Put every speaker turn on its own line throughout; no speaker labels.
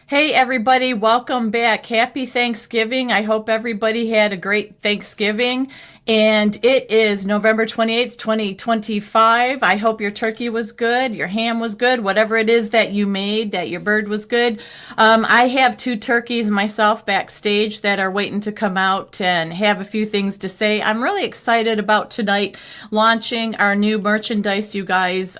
Hey, everybody, welcome back. Happy Thanksgiving. I hope everybody had a great Thanksgiving. And it is November 28th, 2025. I hope your turkey was good, your ham was good, whatever it is that you made, that your bird was good. I have two turkeys myself backstage that are waiting to come out and have a few things to say. I'm really excited about tonight launching our new merchandise, you guys,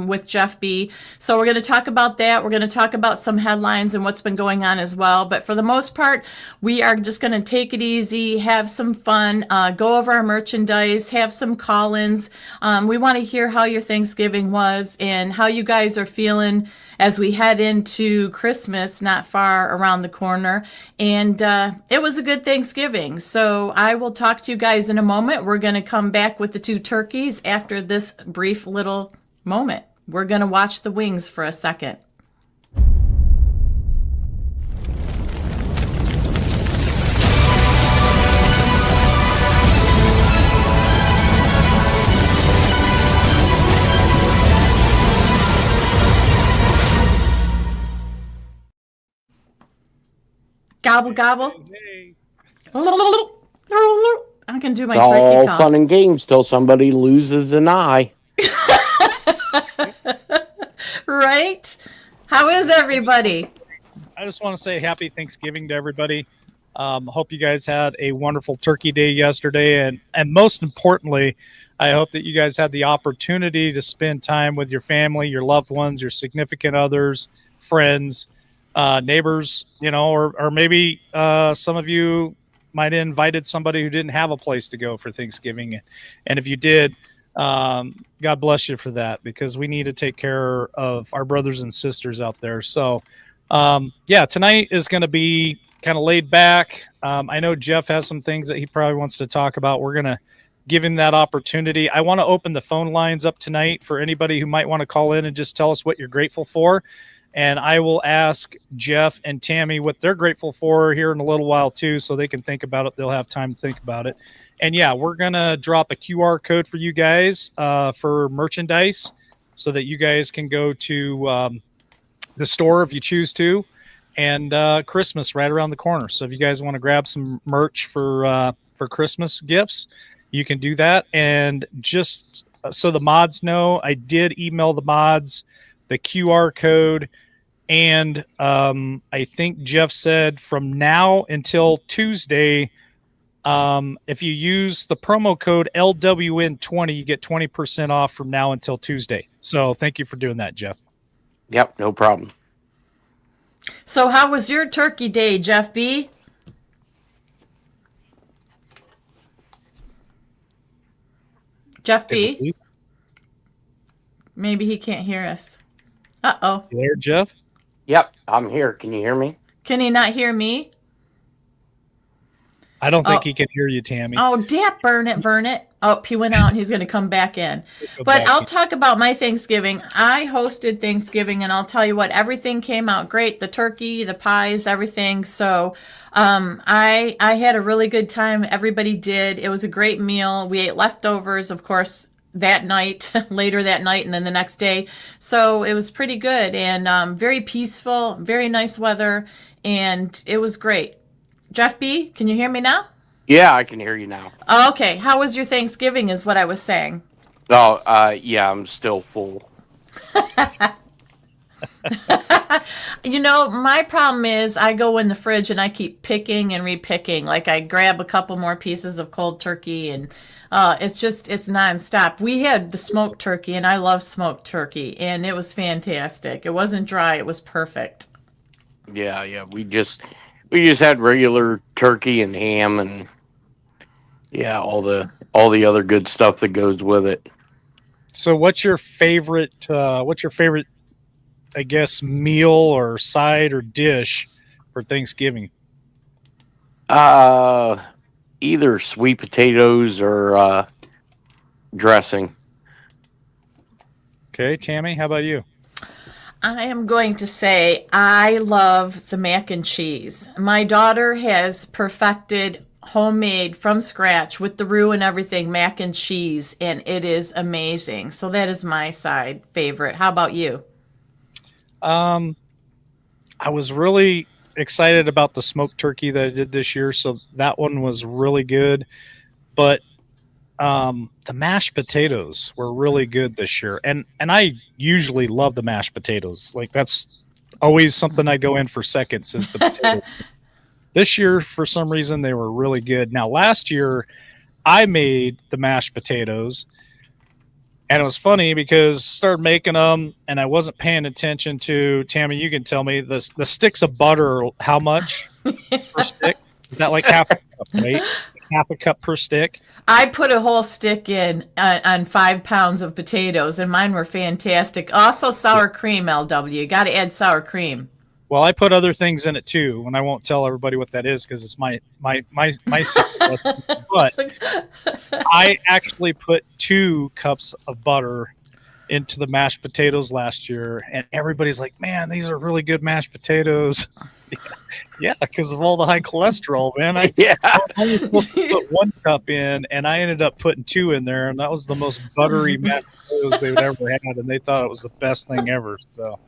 with Jeff B. So we're going to talk about that. We're going to talk about some headlines and what's been going on as well. But for the most part, we are just going to take it easy, have some fun, go over our merchandise, have some call-ins. We want to hear how your Thanksgiving was and how you guys are feeling as we head into Christmas, not far around the corner. And it was a good Thanksgiving. So I will talk to you guys in a moment. We're going to come back with the two turkeys after this brief little moment. We're going to watch the wings for a second. Gobble, gobble.
Hey.
I can do my
It's
turkey
all
call.
fun and games till somebody loses an eye.
Right? How is everybody?
I just want to say happy Thanksgiving to everybody. Hope you guys had a wonderful turkey day yesterday. And most importantly, I hope that you guys had the opportunity to spend time with your family, your loved ones, your significant others, friends, neighbors, or maybe some of you might have invited somebody who didn't have a place to go for Thanksgiving. And if you did, God bless you for that, because we need to take care of our brothers and sisters out there. So, tonight is going to be kind of laid back. I know Jeff has some things that he probably wants to talk about. We're going to give him that opportunity. I want to open the phone lines up tonight for anybody who might want to call in and just tell us what you're grateful for. And I will ask Jeff and Tammy what they're grateful for here in a little while too, so they can think about it. They'll have time to think about it. And yeah, we're going to drop a QR code for you guys for merchandise so that you guys can go to the store if you choose to. And Christmas right around the corner. So if you guys want to grab some merch for Christmas gifts, you can do that. And just so the mods know, I did email the mods the QR code. And I think Jeff said from now until Tuesday, if you use the promo code LWN20, you get 20% off from now until Tuesday. So thank you for doing that, Jeff.
Yep, no problem.
So how was your turkey day, Jeff B? Jeff B?
Please.
Maybe he can't hear us. Uh-oh.
You there, Jeff?
Yep, I'm here. Can you hear me?
Can he not hear me?
I don't think he can hear you, Tammy.
Oh, burn it. Oh, he went out and he's going to come back in. But I'll talk about my Thanksgiving. I hosted Thanksgiving, and I'll tell you what, everything came out great. The turkey, the pies, everything. So I had a really good time. Everybody did. It was a great meal. We ate leftovers, of course, that night, later that night, and then the next day. So it was pretty good and very peaceful, very nice weather, and it was great. Jeff B., can you hear me now?
Yeah, I can hear you now.
Oh, okay. How was your Thanksgiving is what I was saying.
Oh, yeah, I'm still full.
My problem is I go in the fridge and I keep picking and repicking. Like I grab a couple more pieces of cold turkey and it's nonstop. We had the smoked turkey and I love smoked turkey and it was fantastic. It wasn't dry. It was perfect.
Yeah, we just had regular turkey and ham and yeah, all the other good stuff that goes with it.
So what's your favorite I guess meal or side or dish for Thanksgiving?
Either sweet potatoes or dressing.
Okay, Tammy, how about you?
I am going to say I love the mac and cheese. My daughter has perfected homemade from scratch with the roux and everything mac and cheese, and it is amazing. So that is my side favorite. How about you?
I was really excited about the smoked turkey that I did this year, so that one was really good. But the mashed potatoes were really good this year, and I usually love the mashed potatoes. Like that's always something I go in for seconds is the potatoes. This year, for some reason, they were really good. Now, last year, I made the mashed potatoes, and it was funny because I started making them, and I wasn't paying attention to, Tammy, you can tell me, the sticks of butter, how much per stick? Is that like half a cup, right? It's like half a cup per stick?
I put a whole stick in on 5 pounds of potatoes, and mine were fantastic. Also, sour cream, LW. You got to add sour cream.
Well, I put other things in it too, and I won't tell everybody what that is because it's my secret recipe. But I actually put 2 cups of butter into the mashed potatoes last year, and everybody's like, "Man, these are really good mashed potatoes." Yeah, because of all the high cholesterol, man. I was only supposed to put 1 cup in, and I ended up putting 2 in there, and that was the most buttery mashed potatoes they've ever had, and they thought it was the best thing ever. So.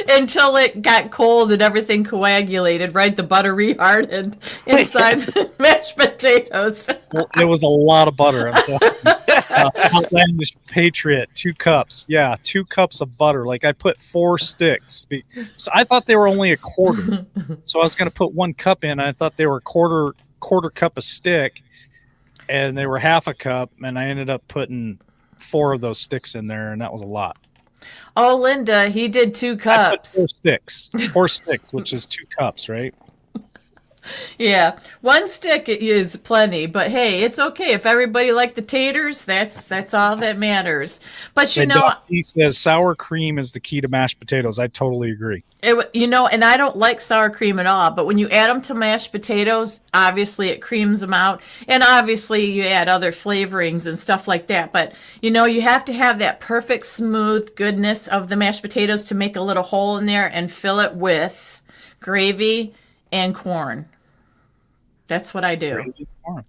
Until it got cold and everything coagulated, right? The butter rehardened inside the mashed potatoes.
It was a lot of butter. I'm telling you. Outlandish Patriot, 2 cups. Yeah, 2 cups of butter. Like I put 4 sticks. So I thought they were only a quarter. So I was going to put 1 cup in. I thought they were quarter cup a stick, and they were half a cup. And I ended up putting 4 of those sticks in there, and that was a lot.
Oh, Linda, he did 2 cups.
4 sticks, which is 2 cups, right?
Yeah, 1 stick is plenty, but hey, it's okay if everybody liked the taters. That's all that matters. But
He says sour cream is the key to mashed potatoes. I totally agree.
And I don't like sour cream at all. But when you add them to mashed potatoes, obviously it creams them out, and obviously you add other flavorings and stuff like that. But you have to have that perfect smooth goodness of the mashed potatoes to make a little hole in there and fill it with gravy and corn. That's what I do.
All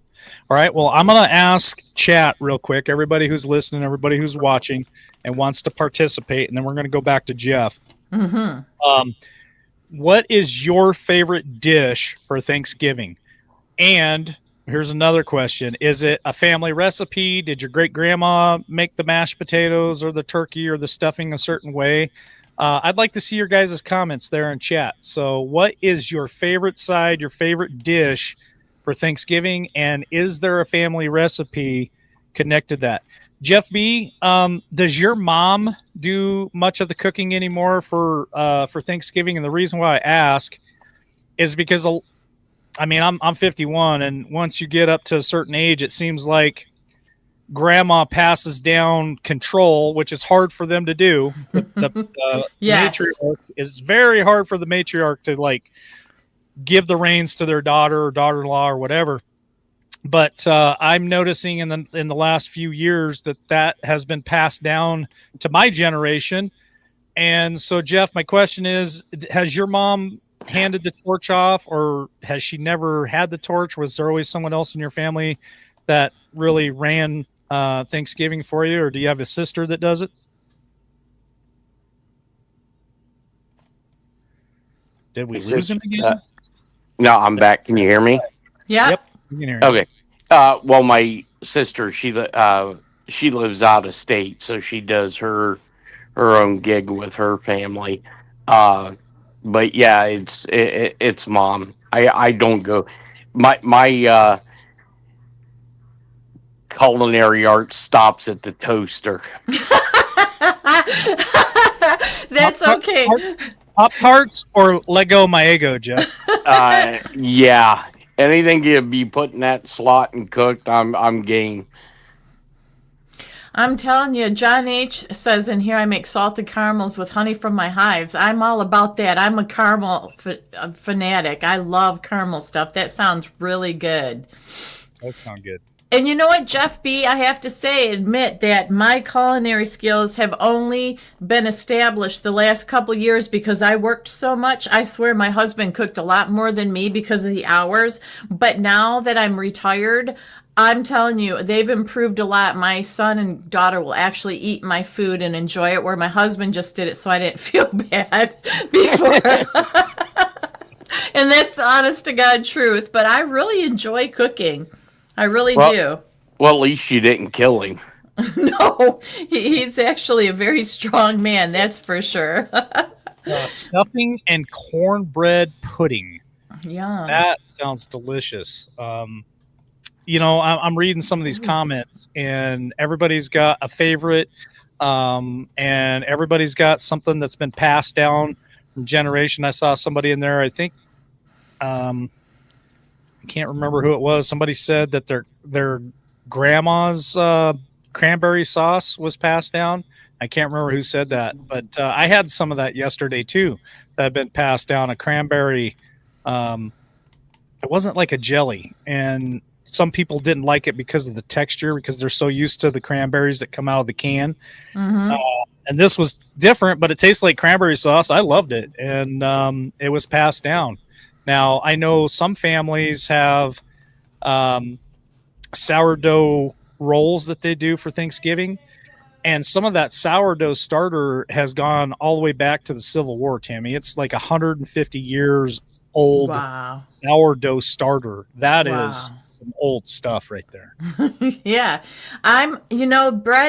right. Well, I'm going to ask chat real quick, everybody who's listening, everybody who's watching and wants to participate, and then we're going to go back to Jeff. Mm-hmm. What is your favorite dish for Thanksgiving? And here's another question. Is it a family recipe? Did your great-grandma make the mashed potatoes or the turkey or the stuffing a certain way? I'd like to see your guys' comments there in chat. So what is your favorite side, your favorite dish for Thanksgiving, and is there a family recipe connected to that? Jeff B., does your mom do much of the cooking anymore for Thanksgiving? And the reason why I ask is because, I'm 51, and once you get up to a certain age, it seems like grandma passes down control, which is hard for them to do. The
yes.
Matriarch is very hard for the matriarch to give the reins to their daughter or daughter-in-law or whatever. But I'm noticing in the last few years that has been passed down to my generation. And so, Jeff, my question is, has your mom handed the torch off, or has she never had the torch? Was there always someone else in your family that really ran Thanksgiving for you, or do you have a sister that does it? Did we lose him again?
No, I'm back. Can you hear me?
Yeah.
Yep. You can hear me.
Okay. Well, my sister, she lives out of state, so she does her own gig with her family. But yeah, it's mom. I don't go. My culinary art stops at the toaster.
That's okay.
Pop-Tarts or Lego My Ego, Jeff?
Yeah. Anything you be put in that slot and cooked, I'm game.
I'm telling you, John H. says in here, I make salted caramels with honey from my hives. I'm all about that. I'm a caramel fanatic. I love caramel stuff. That sounds really good.
That sounds good.
And you know what, Jeff B., I have to say, admit that my culinary skills have only been established the last couple years because I worked so much. I swear my husband cooked a lot more than me because of the hours. But now that I'm retired, I'm telling you, they've improved a lot. My son and daughter will actually eat my food and enjoy it, where my husband just did it so I didn't feel bad before. And that's the honest to God truth. But I really enjoy cooking. I really
Well,
do.
well, at least you didn't kill him.
No, he's actually a very strong man, that's for sure.
Stuffing and cornbread pudding.
Yeah.
That sounds delicious. I'm reading some of these comments, and everybody's got a favorite, and everybody's got something that's been passed down from generation. I saw somebody in there, I think, I can't remember who it was. Somebody said that their grandma's cranberry sauce was passed down. I can't remember who said that, but I had some of that yesterday too. That had been passed down. A cranberry. It wasn't like a jelly, and some people didn't like it because of the texture, because they're so used to the cranberries that come out of the can.
Mm-hmm.
And this was different, but it tastes like cranberry sauce. I loved it, and it was passed down. Now, I know some families have sourdough rolls that they do for Thanksgiving, and some of that sourdough starter has gone all the way back to the Civil War, Tammy. It's like 150 years old.
Wow.
Sourdough starter. That
Wow.
is some old stuff right there.
Yeah.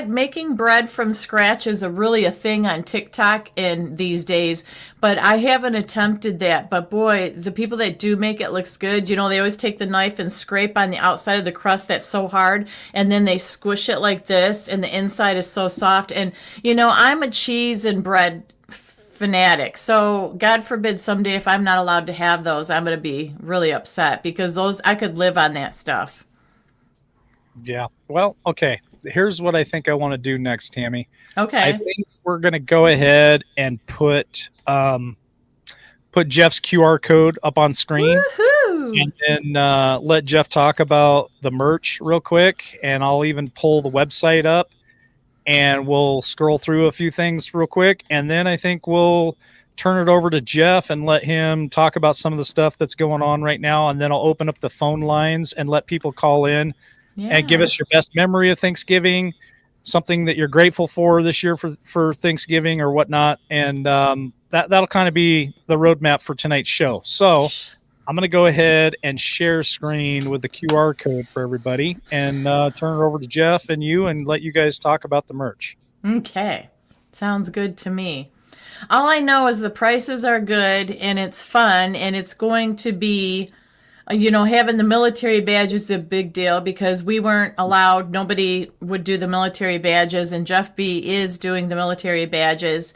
Making bread from scratch is really a thing on TikTok in these days, but I haven't attempted that. But boy, the people that do make it looks good. They always take the knife and scrape on the outside of the crust that's so hard, and then they squish it like this, and the inside is so soft. And, I'm a cheese and bread fanatic. So God forbid someday if I'm not allowed to have those, I'm going to be really upset, because I could live on that stuff.
Yeah. Well, okay. Here's what I think I want to do next, Tammy.
Okay.
I think we're going to go ahead and put Jeff's QR code up on screen.
Woohoo!
And then let Jeff talk about the merch real quick, and I'll even pull the website up, and we'll scroll through a few things real quick, and then I think we'll turn it over to Jeff and let him talk about some of the stuff that's going on right now, and then I'll open up the phone lines and let people call in and give us your best memory of Thanksgiving, something that you're grateful for this year for Thanksgiving or whatnot, and that'll kind of be the roadmap for tonight's show. So I'm going to go ahead and share screen with the QR code for everybody, and turn it over to Jeff and you, and let you guys talk about the merch.
Okay. Sounds good to me. All I know is the prices are good, and it's fun, and it's going to be, having the military badge is a big deal, because we weren't allowed, nobody would do the military badges, and Jeff B. is doing the military badges.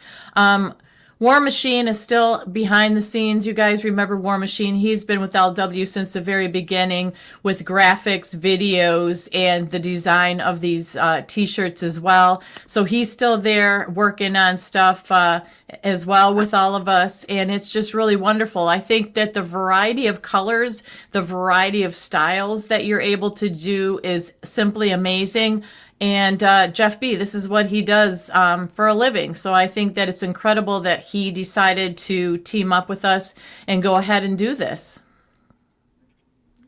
War Machine is still behind the scenes. You guys remember War Machine? He's been with LW since the very beginning, with graphics, videos, and the design of these t-shirts as well. So he's still there working on stuff as well with all of us, and it's just really wonderful. I think that the variety of colors, the variety of styles that you're able to do is simply amazing. And Jeff B., this is what he does for a living. So I think that it's incredible that he decided to team up with us and go ahead and do this.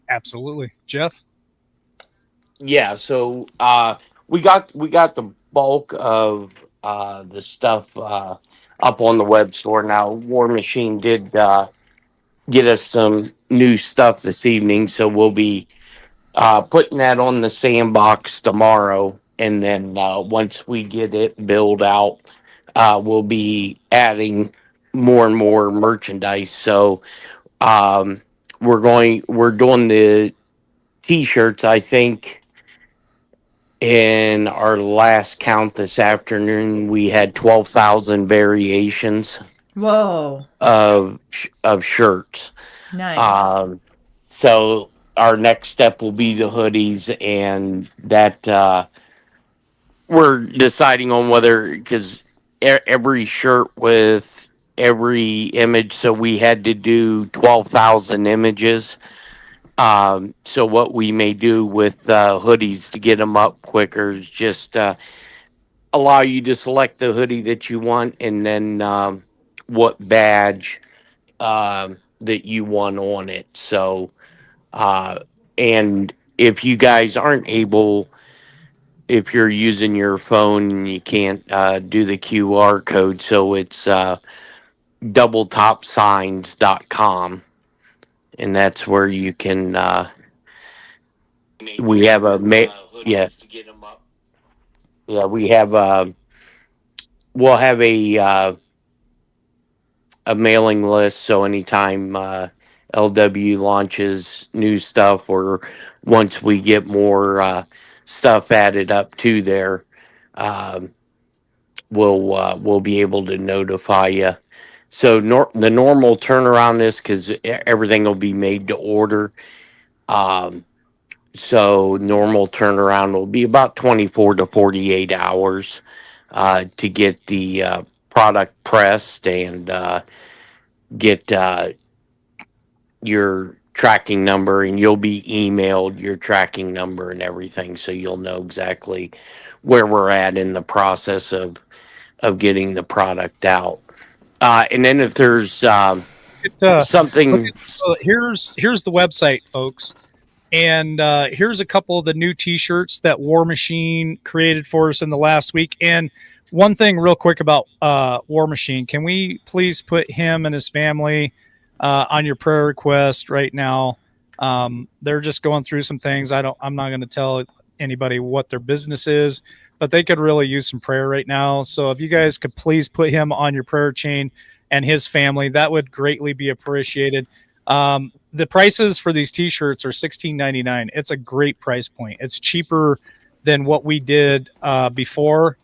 Absolutely. Jeff?
Yeah, so we got the bulk of the stuff up on the web store now. War Machine did get us some new stuff this evening, so we'll be putting that on the sandbox tomorrow, and then once we get it built out, we'll be adding more and more merchandise. So we're doing the t-shirts. I think in our last count this afternoon, we had 12,000 variations
Whoa.
of shirts.
Nice.
So our next step will be the hoodies, and that we're deciding on whether, because every shirt with every image, so we had to do 12,000 images, So what we may do with hoodies to get them up quicker is just allow you to select the hoodie that you want, and then what badge that you want on it. So, uh, and if you guys aren't able, if you're using your phone and you can't do the QR code, so it's doubletopsigns.com, and that's where you can. We have a yeah, yeah, we have we'll have a mailing list. So anytime LW launches new stuff, or once we get more stuff added up to there, um, we'll be able to notify you. So the normal turnaround is because everything will be made to order. Um, so normal turnaround will be about 24 to 48 hours to get the product pressed and get your tracking number, and you'll be emailed your tracking number and everything, so you'll know exactly where we're at in the process of getting the product out. And then if there's something,
Here's the website, folks. And here's a couple of the new T-shirts that War Machine created for us in the last week. And one thing, real quick, about War Machine, can we please put him and his family on your prayer request right now? They're just going through some things. I'm not going to tell anybody what their business is, but they could really use some prayer right now. So if you guys could please put him on your prayer chain and his family, that would greatly be appreciated. The prices for these T-shirts are $16.99. It's a great price point. It's cheaper than what we did before.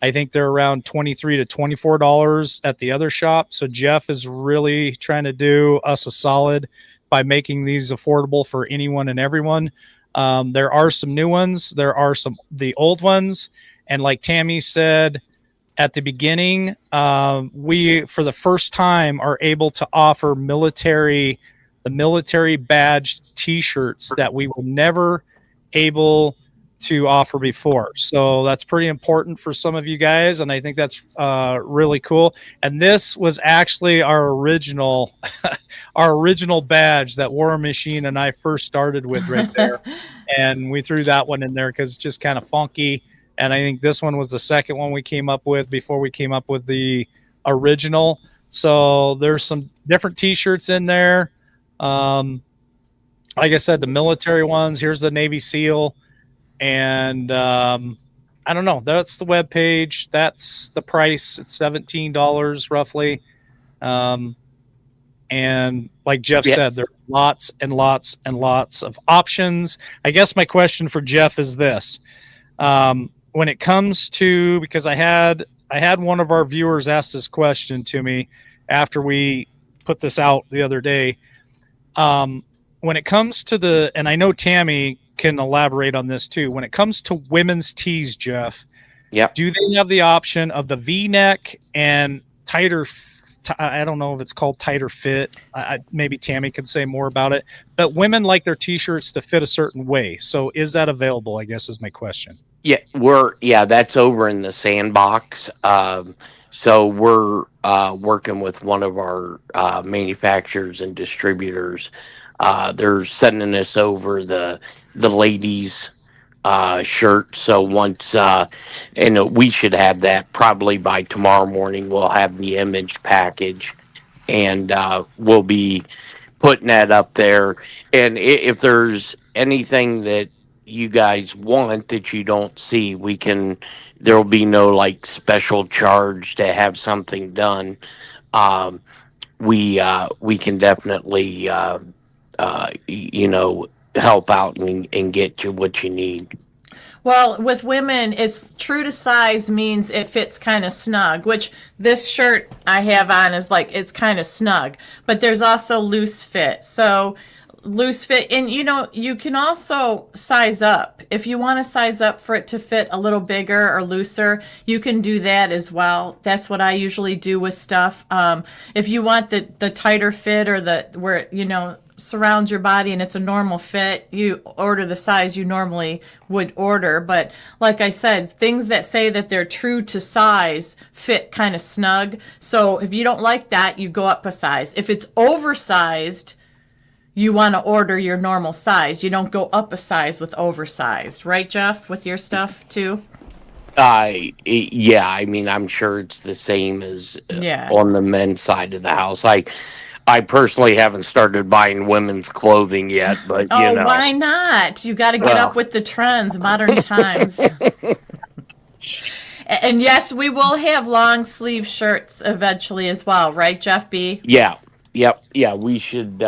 I think they're around $23 to $24 at the other shop. So Jeff is really trying to do us a solid by making these affordable for anyone and everyone. There are some new ones. There are the old ones. And like Tammy said at the beginning, we, for the first time, are able to offer the military badged T-shirts that we were never able to offer before. So that's pretty important for some of you guys, and I think that's really cool. And this was actually our original badge that War Machine and I first started with right there. And we threw that one in there because it's just kind of funky. And I think this one was the second one we came up with before we came up with the original. So there's some different T-shirts in there. Like I said, the military ones. Here's the Navy SEAL. And I don't know. That's the web page. That's the price. It's $17 roughly. And like Jeff said, there are lots and lots and lots of options. I guess my question for Jeff is this. When it comes to, because I had one of our viewers ask this question to me after we put this out the other day. When it comes to and I know Tammy can elaborate on this too. When it comes to women's tees, Jeff, do they have the option of the V-neck and tighter? I don't know if it's called tighter fit. Maybe Tammy could say more about it. But women like their T-shirts to fit a certain way. So is that available? I guess is my question.
Yeah, that's over in the sandbox. So we're working with one of our manufacturers and distributors. They're sending us over the ladies shirt. So once and we should have that probably by tomorrow morning. We'll have the image package, and we'll be putting that up there. And if there's anything that you guys want that you don't see, there'll be no like special charge to have something done. We can definitely help out and get you what you need.
Well, with women, it's true to size means it fits kind of snug, which this shirt I have on is like, it's kind of snug, but there's also loose fit. So loose fit, and you can also size up. If you want to size up for it to fit a little bigger or looser, you can do that as well. That's what I usually do with stuff. If you want the tighter fit or surrounds your body and it's a normal fit, you order the size you normally would order. But like I said, things that say that they're true to size fit kind of snug. So if you don't like that, you go up a size. If it's oversized, you want to order your normal size. You don't go up a size with oversized, right, Jeff, with your stuff too?
Yeah, I mean, I'm sure it's the same as
Yeah.
on the men's side of the house. I personally haven't started buying women's clothing yet, but
Oh, why not? You got to get up
well,
with the trends, modern times. And yes, we will have long sleeve shirts eventually as well, right, Jeff B?
yeah, yep, yeah, we should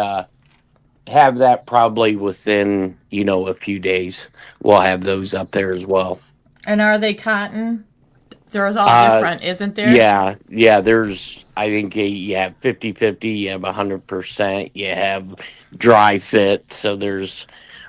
have that probably within, a few days. We'll have those up there as well.
And are they cotton? There's all
Uh,
different, isn't there?
yeah, there's, I think you have 50/50, you have 100%, you have dry fit, so there's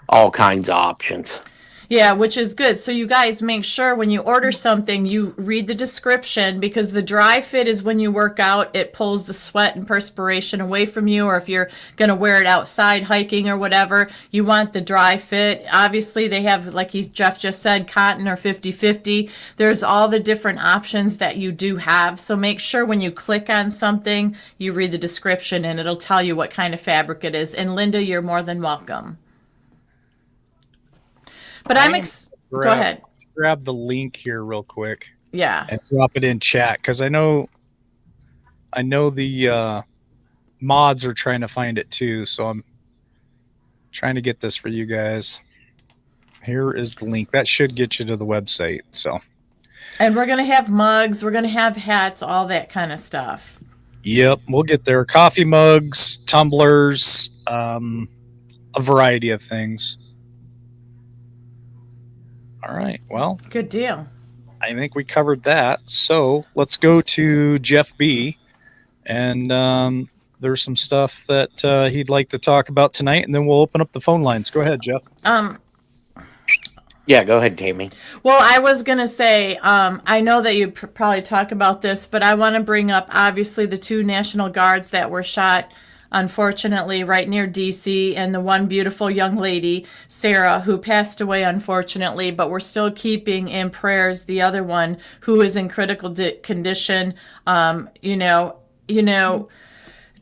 all kinds of options.
Yeah, which is good. So you guys make sure when you order something, you read the description, because the dry fit is when you work out, it pulls the sweat and perspiration away from you, or if you're going to wear it outside hiking or whatever, you want the dry fit. Obviously, they have, like Jeff just said, cotton or 50/50. There's all the different options that you do have. So make sure when you click on something, you read the description and it'll tell you what kind of fabric it is. And Linda, you're more than welcome. But go ahead.
Grab the link here real quick.
Yeah.
And drop it in chat, because I know the mods are trying to find it too, so I'm trying to get this for you guys. Here is the link. That should get you to the website. So,
and we're going to have mugs, we're going to have hats, all that kind of stuff.
Yep, we'll get there. Coffee mugs, tumblers, a variety of things. All right, well,
good deal.
I think we covered that. So let's go to Jeff B. And there's some stuff that he'd like to talk about tonight, and then we'll open up the phone lines. Go ahead, Jeff.
Yeah, go ahead, Tammy.
Well, I was going to say, I know that you probably talk about this, but I want to bring up, obviously, the 2 National Guards that were shot, unfortunately, right near D.C., and the one beautiful young lady, Sarah, who passed away, unfortunately, but we're still keeping in prayers the other one who is in critical condition.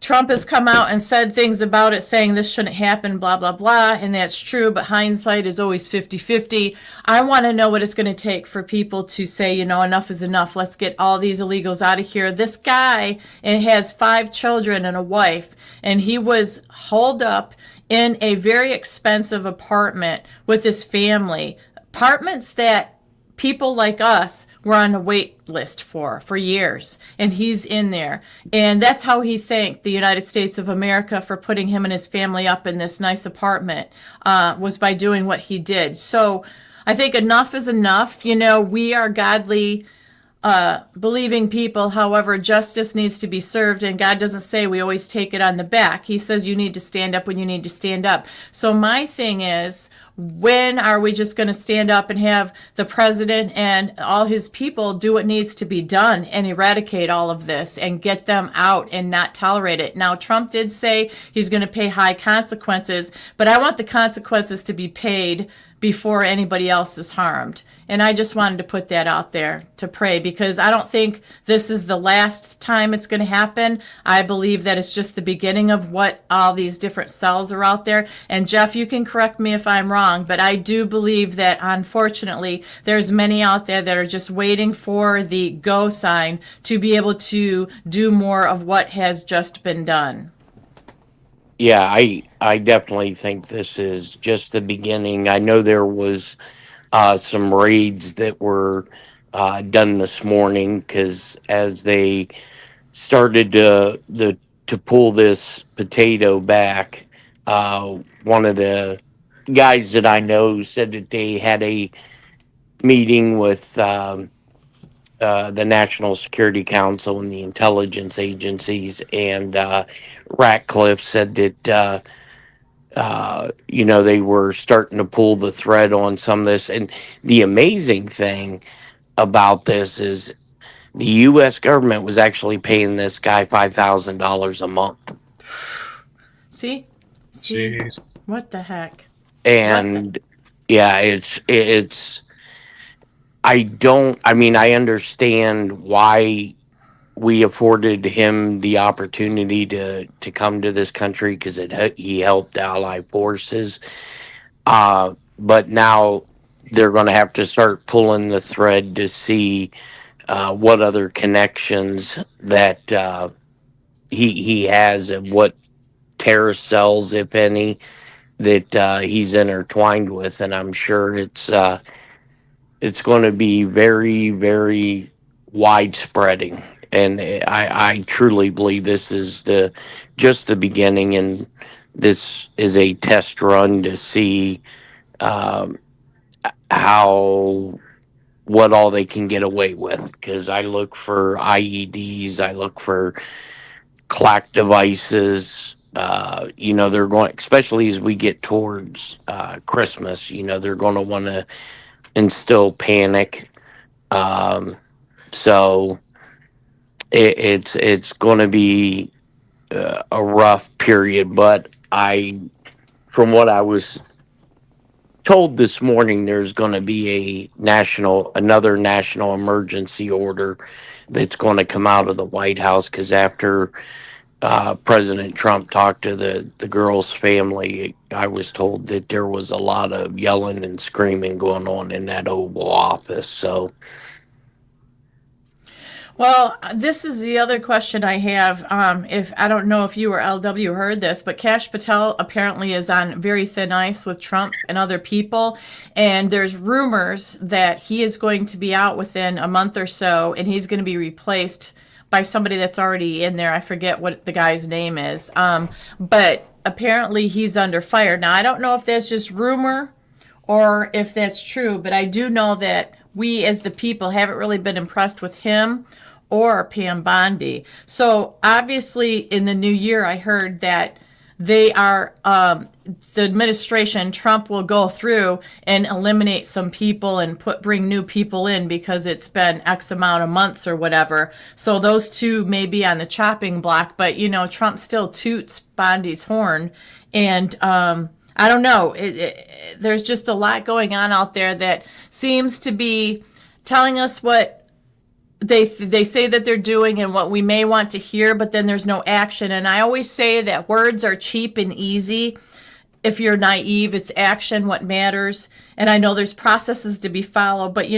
Trump has come out and said things about it, saying this shouldn't happen, blah, blah, blah, and that's true, but hindsight is always 50/50. I want to know what it's going to take for people to say, enough is enough. Let's get all these illegals out of here. This guy has 5 children and a wife, and he was holed up in a very expensive apartment with his family. Apartments that people like us were on a wait list for years, and he's in there. And that's how he thanked the United States of America for putting him and his family up in this nice apartment, was by doing what he did. So I think enough is enough. We are godly, believing people. However, justice needs to be served, and God doesn't say we always take it on the back. He says you need to stand up when you need to stand up. So my thing is, when are we just going to stand up and have the president and all his people do what needs to be done and eradicate all of this and get them out and not tolerate it? Now, Trump did say he's going to pay high consequences, but I want the consequences to be paid before anybody else is harmed. And I just wanted to put that out there to pray, because I don't think this is the last time it's going to happen. I believe that it's just the beginning of what all these different cells are out there. And Jeff, you can correct me if I'm wrong, but I do believe that unfortunately there's many out there that are just waiting for the go sign to be able to do more of what has just been done.
Yeah, I definitely think this is just the beginning. I know there was some raids that were done this morning, because as they started to pull this potato back, one of the guys that I know said that they had a meeting with the National Security Council and the intelligence agencies, and Ratcliffe said that they were starting to pull the thread on some of this. And the amazing thing about this is the U.S. government was actually paying this guy $5,000 a month.
See? See?
Jeez.
What the heck?
And yeah, it's I mean, I understand why we afforded him the opportunity to come to this country because he helped Allied forces. But now they're going to have to start pulling the thread to see what other connections that he has and what terrorist cells, if any, that he's intertwined with. And I'm sure it's going to be very, very widespreading. And I truly believe this is just the beginning, and this is a test run to see um, how what all they can get away with. Because I look for IEDs, I look for clack devices. They're going, especially as we get towards Christmas. They're going to want to instill panic. Um, so it's going to be a rough period. But from what I was told this morning, there's going to be another national emergency order that's going to come out of the White House because after President Trump talked to the girl's family, I was told that there was a lot of yelling and screaming going on in that Oval Office. So,
Well, this is the other question I have. If I don't know if you or LW heard this, but Kash Patel apparently is on very thin ice with Trump and other people, and there's rumors that he is going to be out within a month or so, and he's going to be replaced by somebody that's already in there. I forget what the guy's name is, but apparently he's under fire. Now I don't know if that's just rumor or if that's true, but I do know that we as the people haven't really been impressed with him or Pam Bondi. So obviously in the new year, I heard that they are, the administration, Trump will go through and eliminate some people and bring new people in because it's been X amount of months or whatever. So those two may be on the chopping block, but Trump still toots Bondi's horn. And, I don't know. There's just a lot going on out there that seems to be telling us what they say that they're doing and what we may want to hear, but then there's no action. And I always say that words are cheap and easy. If you're naive, it's action what matters. And I know there's processes to be followed, but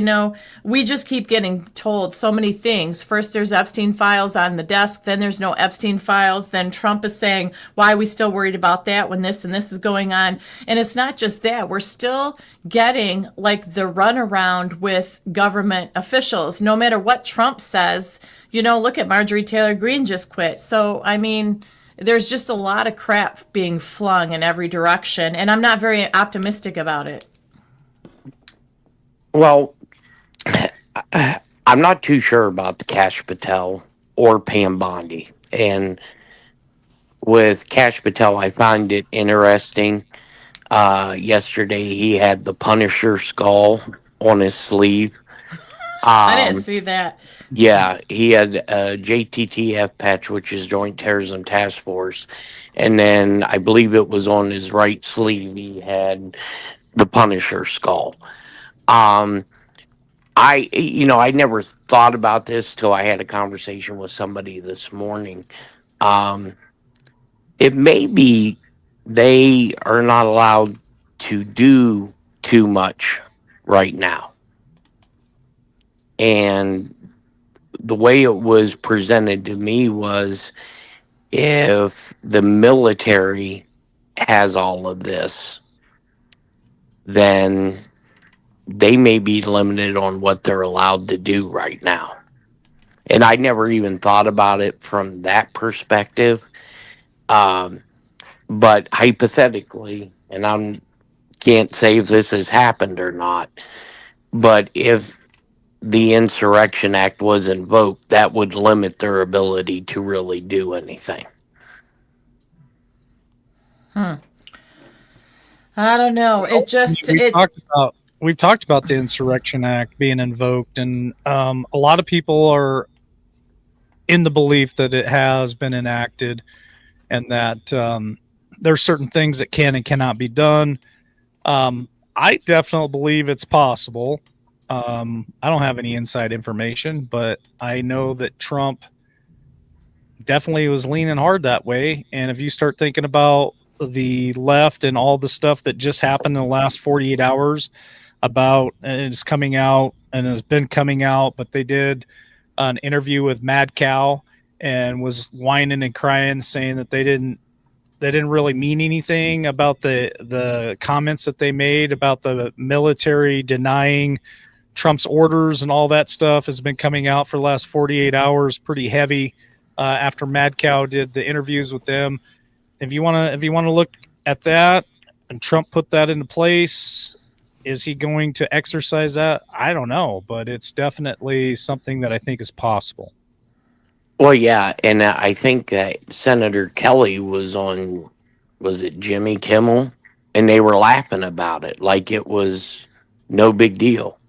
we just keep getting told so many things. First, there's Epstein files on the desk. Then there's no Epstein files. Then Trump is saying, why are we still worried about that when this and this is going on? And it's not just that. We're still getting like the runaround with government officials. No matter what Trump says, look at Marjorie Taylor Greene just quit. So, I mean, there's just a lot of crap being flung in every direction, and I'm not very optimistic about it.
well, I'm not too sure about the Kash Patel or Pam Bondi. And with Kash Patel, I find it interesting. Yesterday, he had the Punisher skull on his sleeve.
I didn't
Um,
see that.
yeah, he had a JTTF patch, which is Joint Terrorism Task Force. And then I believe it was on his right sleeve, he had the Punisher skull. Um, I never thought about this till I had a conversation with somebody this morning. Um, it may be they are not allowed to do too much right now. And the way it was presented to me was if the military has all of this, then they may be limited on what they're allowed to do right now. And I never even thought about it from that perspective. Um, but hypothetically, and I can't say if this has happened or not, but if the Insurrection Act was invoked, that would limit their ability to really do anything.
I don't know. It just
We've talked about the Insurrection Act being invoked, and a lot of people are in the belief that it has been enacted, and that there's certain things that can and cannot be done. I definitely believe it's possible. I don't have any inside information, but I know that Trump definitely was leaning hard that way. And if you start thinking about the left and all the stuff that just happened in the last 48 hours about, and it's coming out and has been coming out, but they did an interview with Mad Cow and was whining and crying, saying that they didn't really mean anything about the comments that they made about the military denying Trump's orders, and all that stuff has been coming out for the last 48 hours pretty heavy after Mad Cow did the interviews with them. If you want to look at that and Trump put that into place, is he going to exercise that? I don't know, but it's definitely something that I think is possible.
Well, yeah, and I think that Senator Kelly was on, was it Jimmy Kimmel? And they were laughing about it like it was no big deal,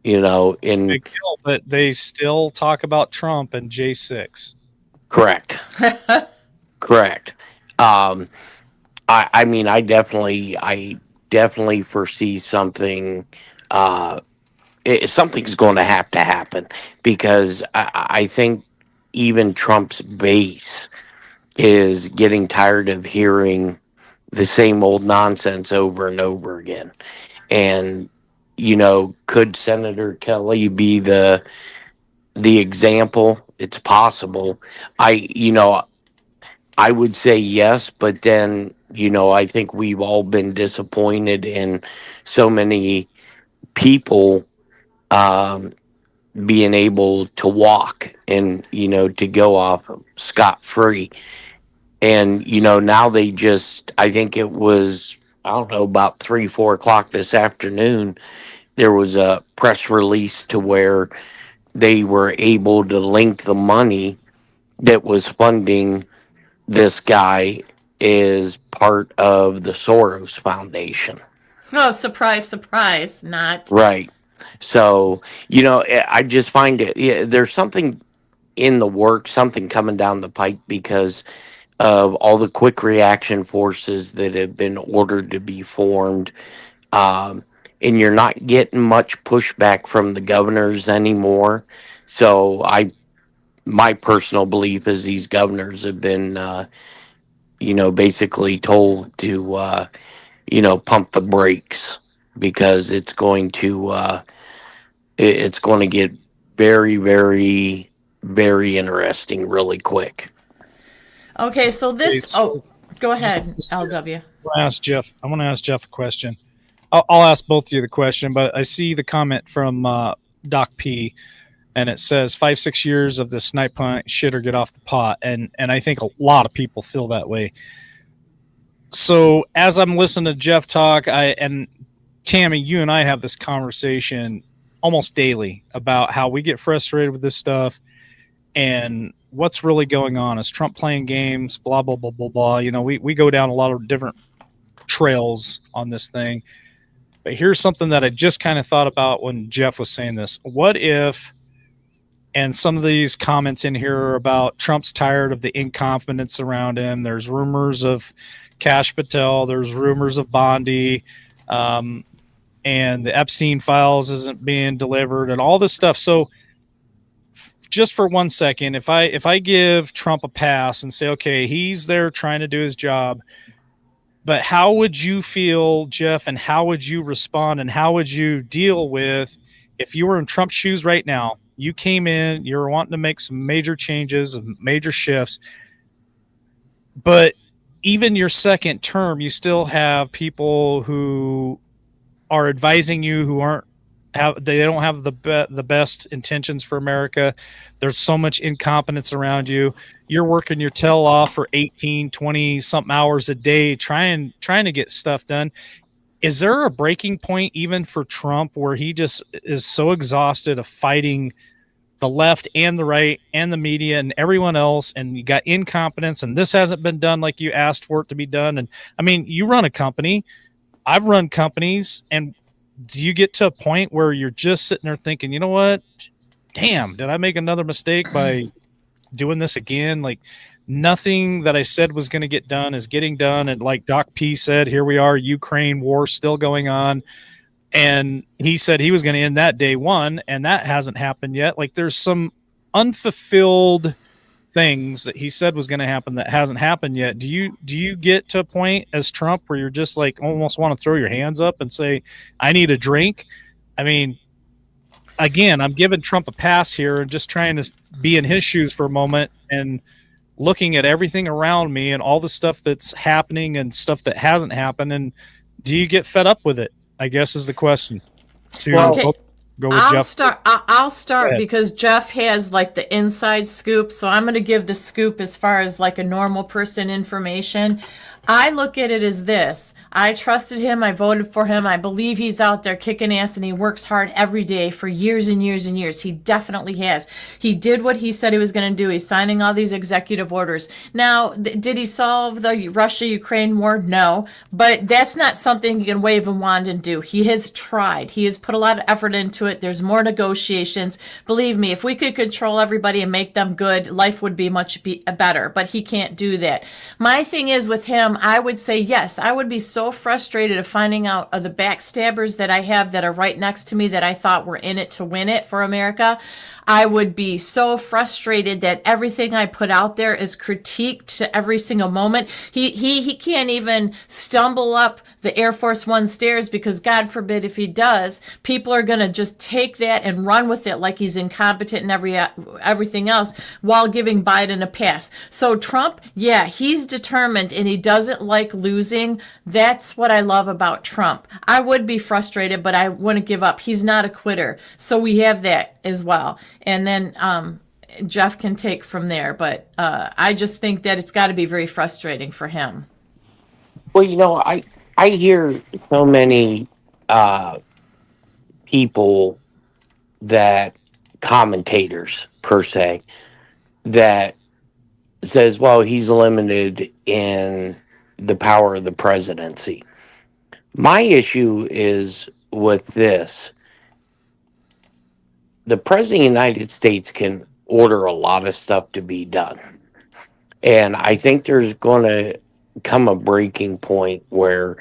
and
Big deal, but they still talk about Trump and J6.
correct, correct. I mean, I definitely foresee something, something's going to happen, because I think even Trump's base is getting tired of hearing the same old nonsense over and over again. And could Senator Kelly be the example? It's possible. I would say yes, but then I think we've all been disappointed in so many people being able to walk and to go off scot free. And now they just, I think it was, I don't know, about 3-4 o'clock this afternoon, there was a press release to where they were able to link the money that was funding this guy is part of the Soros Foundation.
Oh, surprise, surprise, not.
Right. So, I just find it, yeah, there's something in the works, something coming down the pike, because of all the quick reaction forces that have been ordered to be formed. And you're not getting much pushback from the governors anymore. So my personal belief is these governors have been, basically told to, pump the brakes, because it's going to get very, very, very interesting really quick.
Okay, so this. Oh, go ahead,
Just-
LW.
I want to ask Jeff a question. I'll ask both of you the question, but I see the comment from Doc P, and it says 5-6 years of this snipe hunt, shit or get off the pot, and I think a lot of people feel that way. So as I'm listening to Jeff talk, and Tammy, you and I have this conversation almost daily about how we get frustrated with this stuff and what's really going on. Is Trump playing games? Blah blah blah blah blah. We go down a lot of different trails on this thing. But here's something that I just kind of thought about when Jeff was saying this. What if, and some of these comments in here are about Trump's tired of the incompetence around him. There's rumors of Kash Patel. There's rumors of Bondi. And the Epstein files isn't being delivered and all this stuff. So just for 1 second, if I give Trump a pass and say, okay, he's there trying to do his job, but how would you feel, Jeff, and how would you respond, and how would you deal with if you were in Trump's shoes right now? You came in, you're wanting to make some major changes, major shifts, but even your second term, you still have people who are advising you who they don't have the best intentions for America. There's so much incompetence around you. You're working your tail off for 18, 20 something hours a day trying to get stuff done. Is there a breaking point even for Trump where he just is so exhausted of fighting the left and the right and the media and everyone else, and you got incompetence, and this hasn't been done like you asked for it to be done? And I mean, you run a company, I've run companies, and do you get to a point where you're just sitting there thinking, you know what? Damn, did I make another mistake by doing this again? Like, nothing that I said was going to get done is getting done. And like Doc P said, here we are, Ukraine war still going on. And he said he was going to end that day one, and that hasn't happened yet. Like there's some unfulfilled things that he said was going to happen that hasn't happened yet. Do you get to a point as Trump where you're just like almost want to throw your hands up and say, I need a drink? I mean, again, I'm giving Trump a pass here and just trying to be in his shoes for a moment and looking at everything around me and all the stuff that's happening and stuff that hasn't happened. And do you get fed up with it? I guess is the question.
Okay.
Go with Jeff.
I'll start because Jeff has like the inside scoop. So I'm going to give the scoop as far as like a normal person information. I look at it as this. I trusted him. I voted for him. I believe he's out there kicking ass and he works hard every day for years and years and years. He definitely has. He did what he said he was going to do. He's signing all these executive orders. Now, did he solve the Russia-Ukraine war? No. But that's not something you can wave a wand and do. He has tried. He has put a lot of effort into it. There's more negotiations. Believe me, if we could control everybody and make them good, life would be much better. But he can't do that. My thing is with him, I would say yes. I would be so frustrated of finding out of the backstabbers that I have that are right next to me that I thought were in it to win it for America. I would be so frustrated that everything I put out there is critiqued to every single moment. He can't even stumble up the Air Force One stairs because God forbid if he does, people are going to just take that and run with it like he's incompetent and everything else while giving Biden a pass. So Trump, yeah, he's determined and he doesn't like losing. That's what I love about Trump. I would be frustrated, but I wouldn't give up. He's not a quitter. So we have that as well. And then Jeff can take from there. But I just think that it's got to be very frustrating for him.
Well, I hear so many people that commentators per se that says, well, he's limited in the power of the presidency. My issue is with this. The president of the United States can order a lot of stuff to be done. And I think there's going to come a breaking point where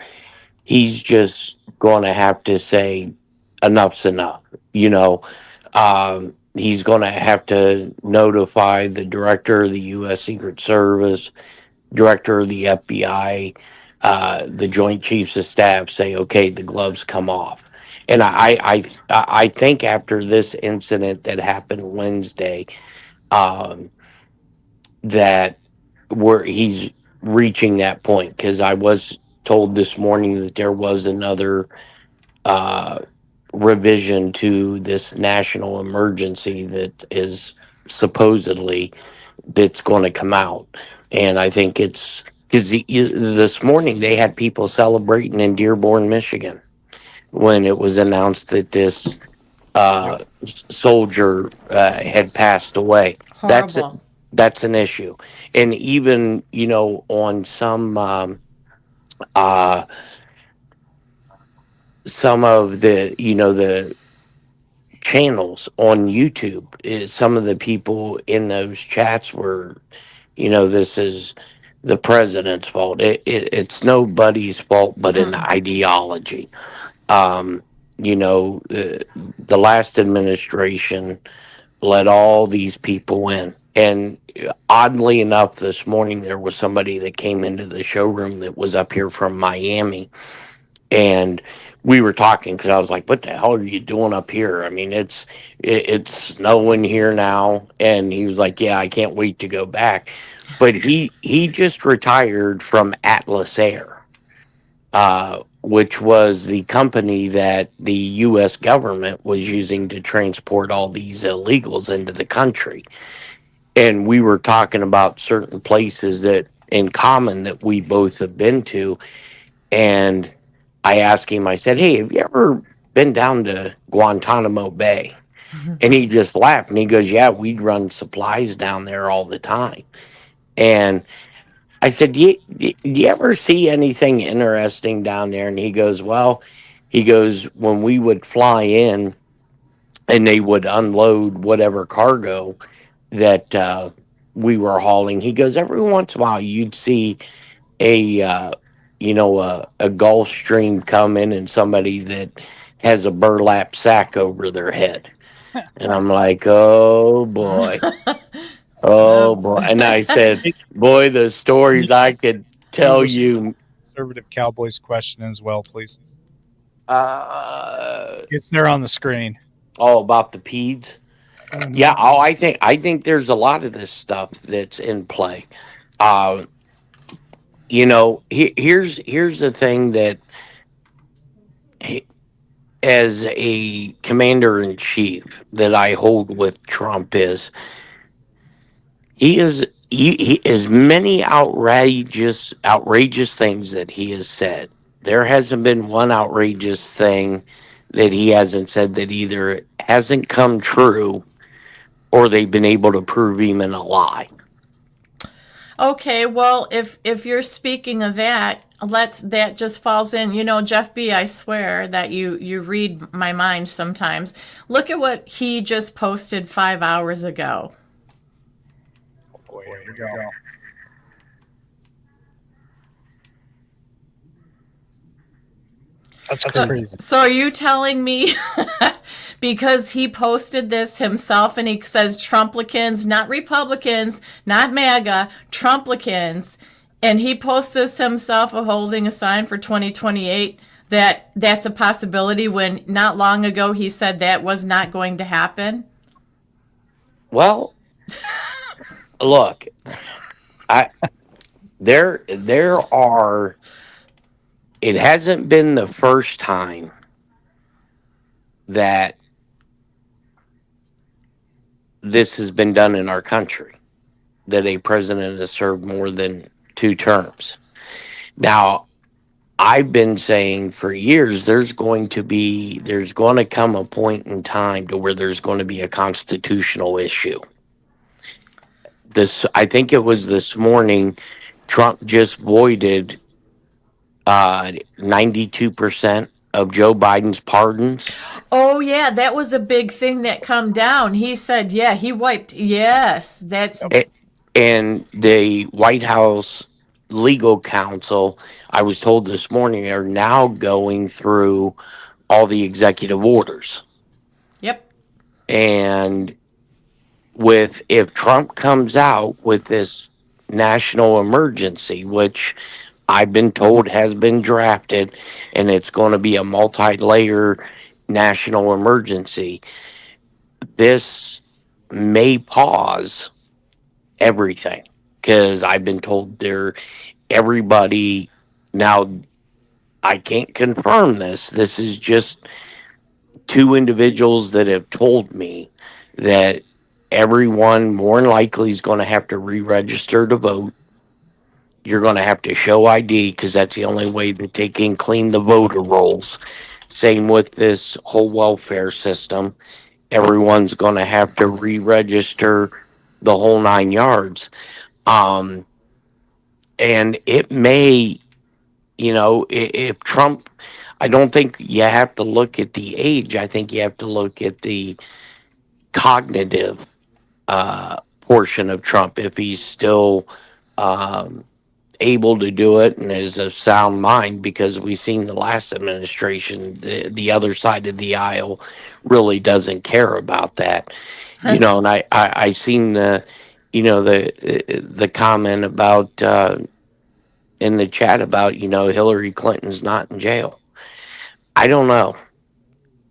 he's just going to have to say enough's enough. He's going to have to notify the director of the U.S. Secret Service, director of the FBI, the Joint Chiefs of Staff, say, okay, the gloves come off. And I think after this incident that happened Wednesday, that he's reaching that point, because I was told this morning that there was another revision to this national emergency that is supposedly that's going to come out. And I think it's because this morning they had people celebrating in Dearborn, Michigan, when it was announced that this soldier had passed away.
Horrible.
That's an issue. And even on some of the channels on YouTube, some of the people in those chats were, this is the president's fault. It's nobody's fault but an ideology. The last administration let all these people in. And oddly enough, this morning there was somebody that came into the showroom that was up here from Miami. And we were talking because I was like, what the hell are you doing up here? I mean, it's snowing here now. And he was like, yeah, I can't wait to go back. But he just retired from Atlas Air, which was the company that the U.S. government was using to transport all these illegals into the country. And we were talking about certain places that in common that we both have been to. And I asked him, I said, hey, have you ever been down to Guantanamo Bay? And he just laughed and he goes, yeah, we'd run supplies down there all the time. And I said, do you ever see anything interesting down there? And he goes, when we would fly in and they would unload whatever cargo that we were hauling. He goes, every once in a while you'd see a a Gulf Stream come in and somebody that has a burlap sack over their head. And I'm like, oh boy. Oh
Oh.
boy. And I said, boy, the stories I could tell
English
you.
conservative Cowboys question as well, please.
uh
It's there on the screen.
all about the peds. Yeah, I think there's a lot of this stuff that's in play. uh here's the thing that, as a commander in chief, that I hold with Trump is he as many outrageous things that he has said. There hasn't been one outrageous thing that he hasn't said that either hasn't come true or they've been able to prove him in a lie.
Okay, well, if you're speaking of that, that just falls in. Jeff B, I swear that you read my mind sometimes. Look at what he just posted 5 hours ago.
Boy, here we go. That's crazy.
So are you telling me because he posted this himself and he says Trumplicans, not Republicans, not MAGA, Trumplicans, and he posts this himself of holding a sign for 2028, that's a possibility when not long ago he said that was not going to happen?
Well, look, I there are. It hasn't been the first time that this has been done in our country, that a president has served more than 2 terms. Now, I've been saying for years there's going to come a point in time to where there's going to be a constitutional issue. I think it was this morning, Trump just voided 92% of Joe Biden's pardons.
Oh yeah, that was a big thing that come down. He said, yeah, he wiped. Yes, that's
And the White House legal counsel, I was told this morning, are now going through all the executive orders.
yep.
And if Trump comes out with this national emergency, which I've been told has been drafted, and it's going to be a multi-layer national emergency, this may pause everything, because I've been told everybody now. I can't confirm this. This is just 2 individuals that have told me that everyone more than likely is going to have to re-register to vote. You're going to have to show ID because that's the only way that they can clean the voter rolls. Same with this whole welfare system. Everyone's going to have to re-register the whole 9 yards. And it may, if Trump, I don't think you have to look at the age. I think you have to look at the cognitive portion of Trump. If he's still able to do it and is of sound mind, because we've seen the last administration, the other side of the aisle really doesn't care about that. And I seen the comment about in the chat about Hillary Clinton's not in jail. I don't know.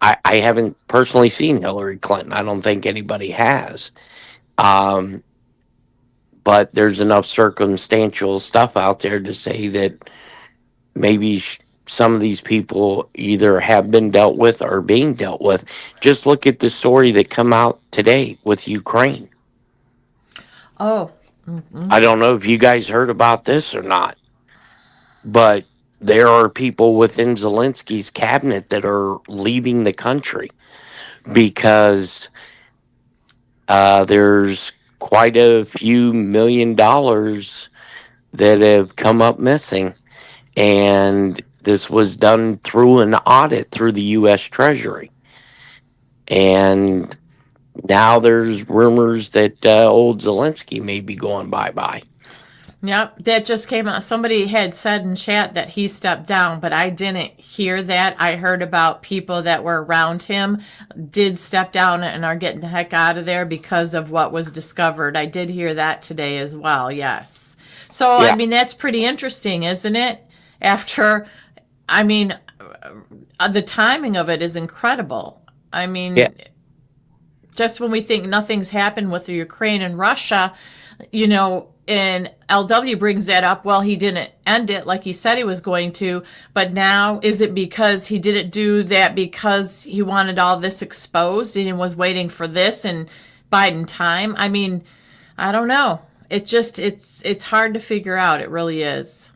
I haven't personally seen Hillary Clinton. I don't think anybody has. But there's enough circumstantial stuff out there to say that maybe some of these people either have been dealt with or being dealt with. Just look at the story that come out today with Ukraine.
Oh.
I don't know if you guys heard about this or not, but there are people within Zelensky's cabinet that are leaving the country because there's quite a few $1 million that have come up missing. And this was done through an audit through the U.S. Treasury. And now there's rumors that old Zelensky may be going bye-bye.
Yep, that just came out. Somebody had said in chat that he stepped down, but I didn't hear that. I heard about people that were around him did step down and are getting the heck out of there because of what was discovered. I did hear that today as well, yes. So, I
Yeah.
mean, that's pretty interesting, isn't it? After, I mean, the timing of it is incredible. I mean,
Yeah.
just when we think nothing's happened with the Ukraine and Russia, and LW brings that up. Well, he didn't end it like he said he was going to, but now is it because he didn't do that because he wanted all this exposed and he was waiting for this and Biden time? I mean, I don't know. It's hard to figure out. It really is.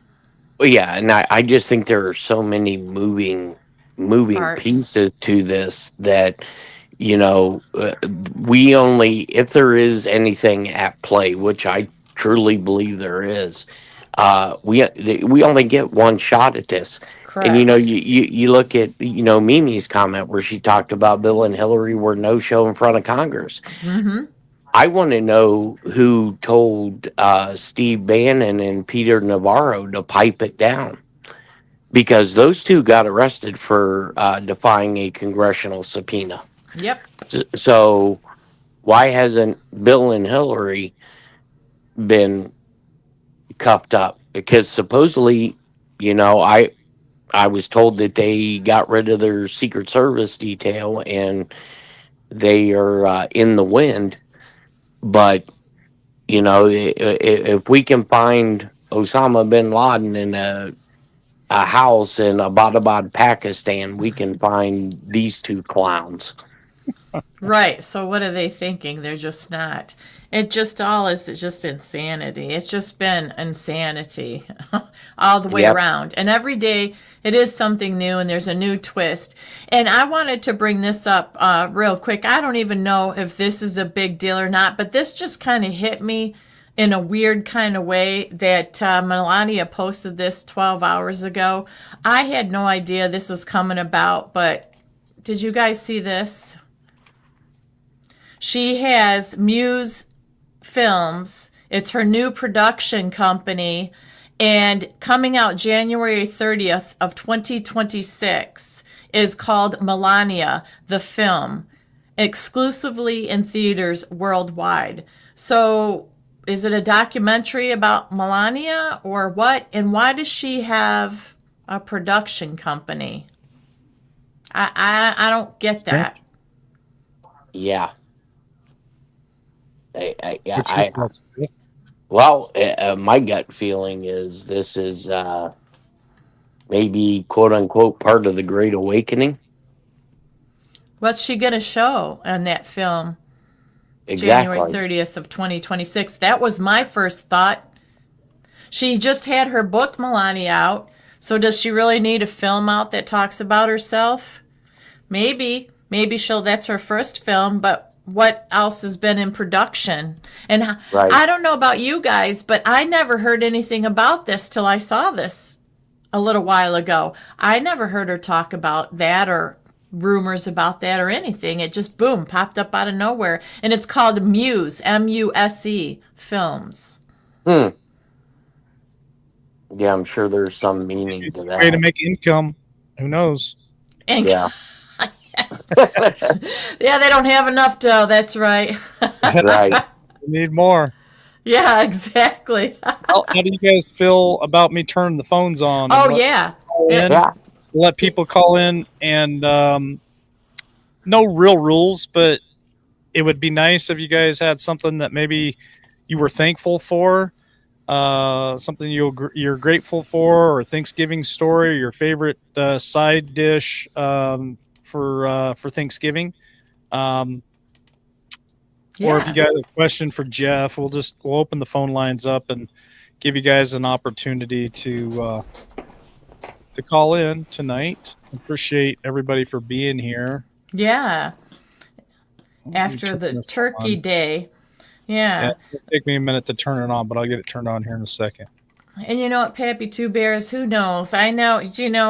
Well, yeah, and I just think there are so many moving
Parts.
pieces to this that we only, if there is anything at play, which I truly believe there is, we only get one shot at this. And
Correct.
you look at Mimi's comment where she talked about Bill and Hillary were no show in front of Congress.
Mm-hmm.
I want to know who told Steve Bannon and Peter Navarro to pipe it down, because those two got arrested for defying a congressional subpoena.
Yep.
So why hasn't Bill and Hillary been cuffed up? Because supposedly, I was told that they got rid of their Secret Service detail and they are in the wind. But if we can find Osama bin Laden in a house in Abbottabad, Pakistan, we can find these two clowns.
Right. So what are they thinking? They're just not. It just all is just insanity. It's just been insanity all the way
Yep.
around. And every day it is something new and there's a new twist. And I wanted to bring this up real quick. I don't even know if this is a big deal or not, but this just kind of hit me in a weird kind of way that Melania posted this 12 hours ago. I had no idea this was coming about, but did you guys see this? She has Muse Films. It's her new production company, and coming out January 30th of 2026 is called Melania, the film, exclusively in theaters worldwide. So is it a documentary about Melania or what? And why does she have a production company? I don't get that.
Yeah. Yeah.
What's your thoughts?
Well, my gut feeling is this is maybe quote unquote part of the Great Awakening.
What's she going to show in that film? January
Exactly.
30th of 2026. That was my first thought. She just had her book, Melania, out. So does she really need a film out that talks about herself? Maybe. Maybe that's her first film, but what else has been in production? And
Right.
I don't know about you guys, but I never heard anything about this till I saw this a little while ago. I never heard her talk about that or rumors about that or anything. It just, boom, popped up out of nowhere. And it's called Muse, M-U-S-E, Films.
Yeah, I'm sure there's some meaning
It's
to
a way to
that.
make income. Who knows?
And
Yeah.
yeah, they don't have enough dough. That's right.
Right.
We need more.
Yeah, exactly.
How do you guys feel about me turning the phones on?
Oh,
and
yeah.
Yeah.
let people call in, and no real rules, but it would be nice if you guys had something that maybe you were thankful for, something you're grateful for, or Thanksgiving story, your favorite side dish for Thanksgiving. Or if you got a question for Jeff, we'll open the phone lines up and give you guys an opportunity to call in tonight. Appreciate everybody for being here.
Yeah.
Let me
After
turn
the
this
turkey
on.
day.
Yeah,
Yeah.
it's gonna take me a minute to turn it on, but I'll get it turned on here in a second.
And you know what, Pappy Two Bears, who knows? I know,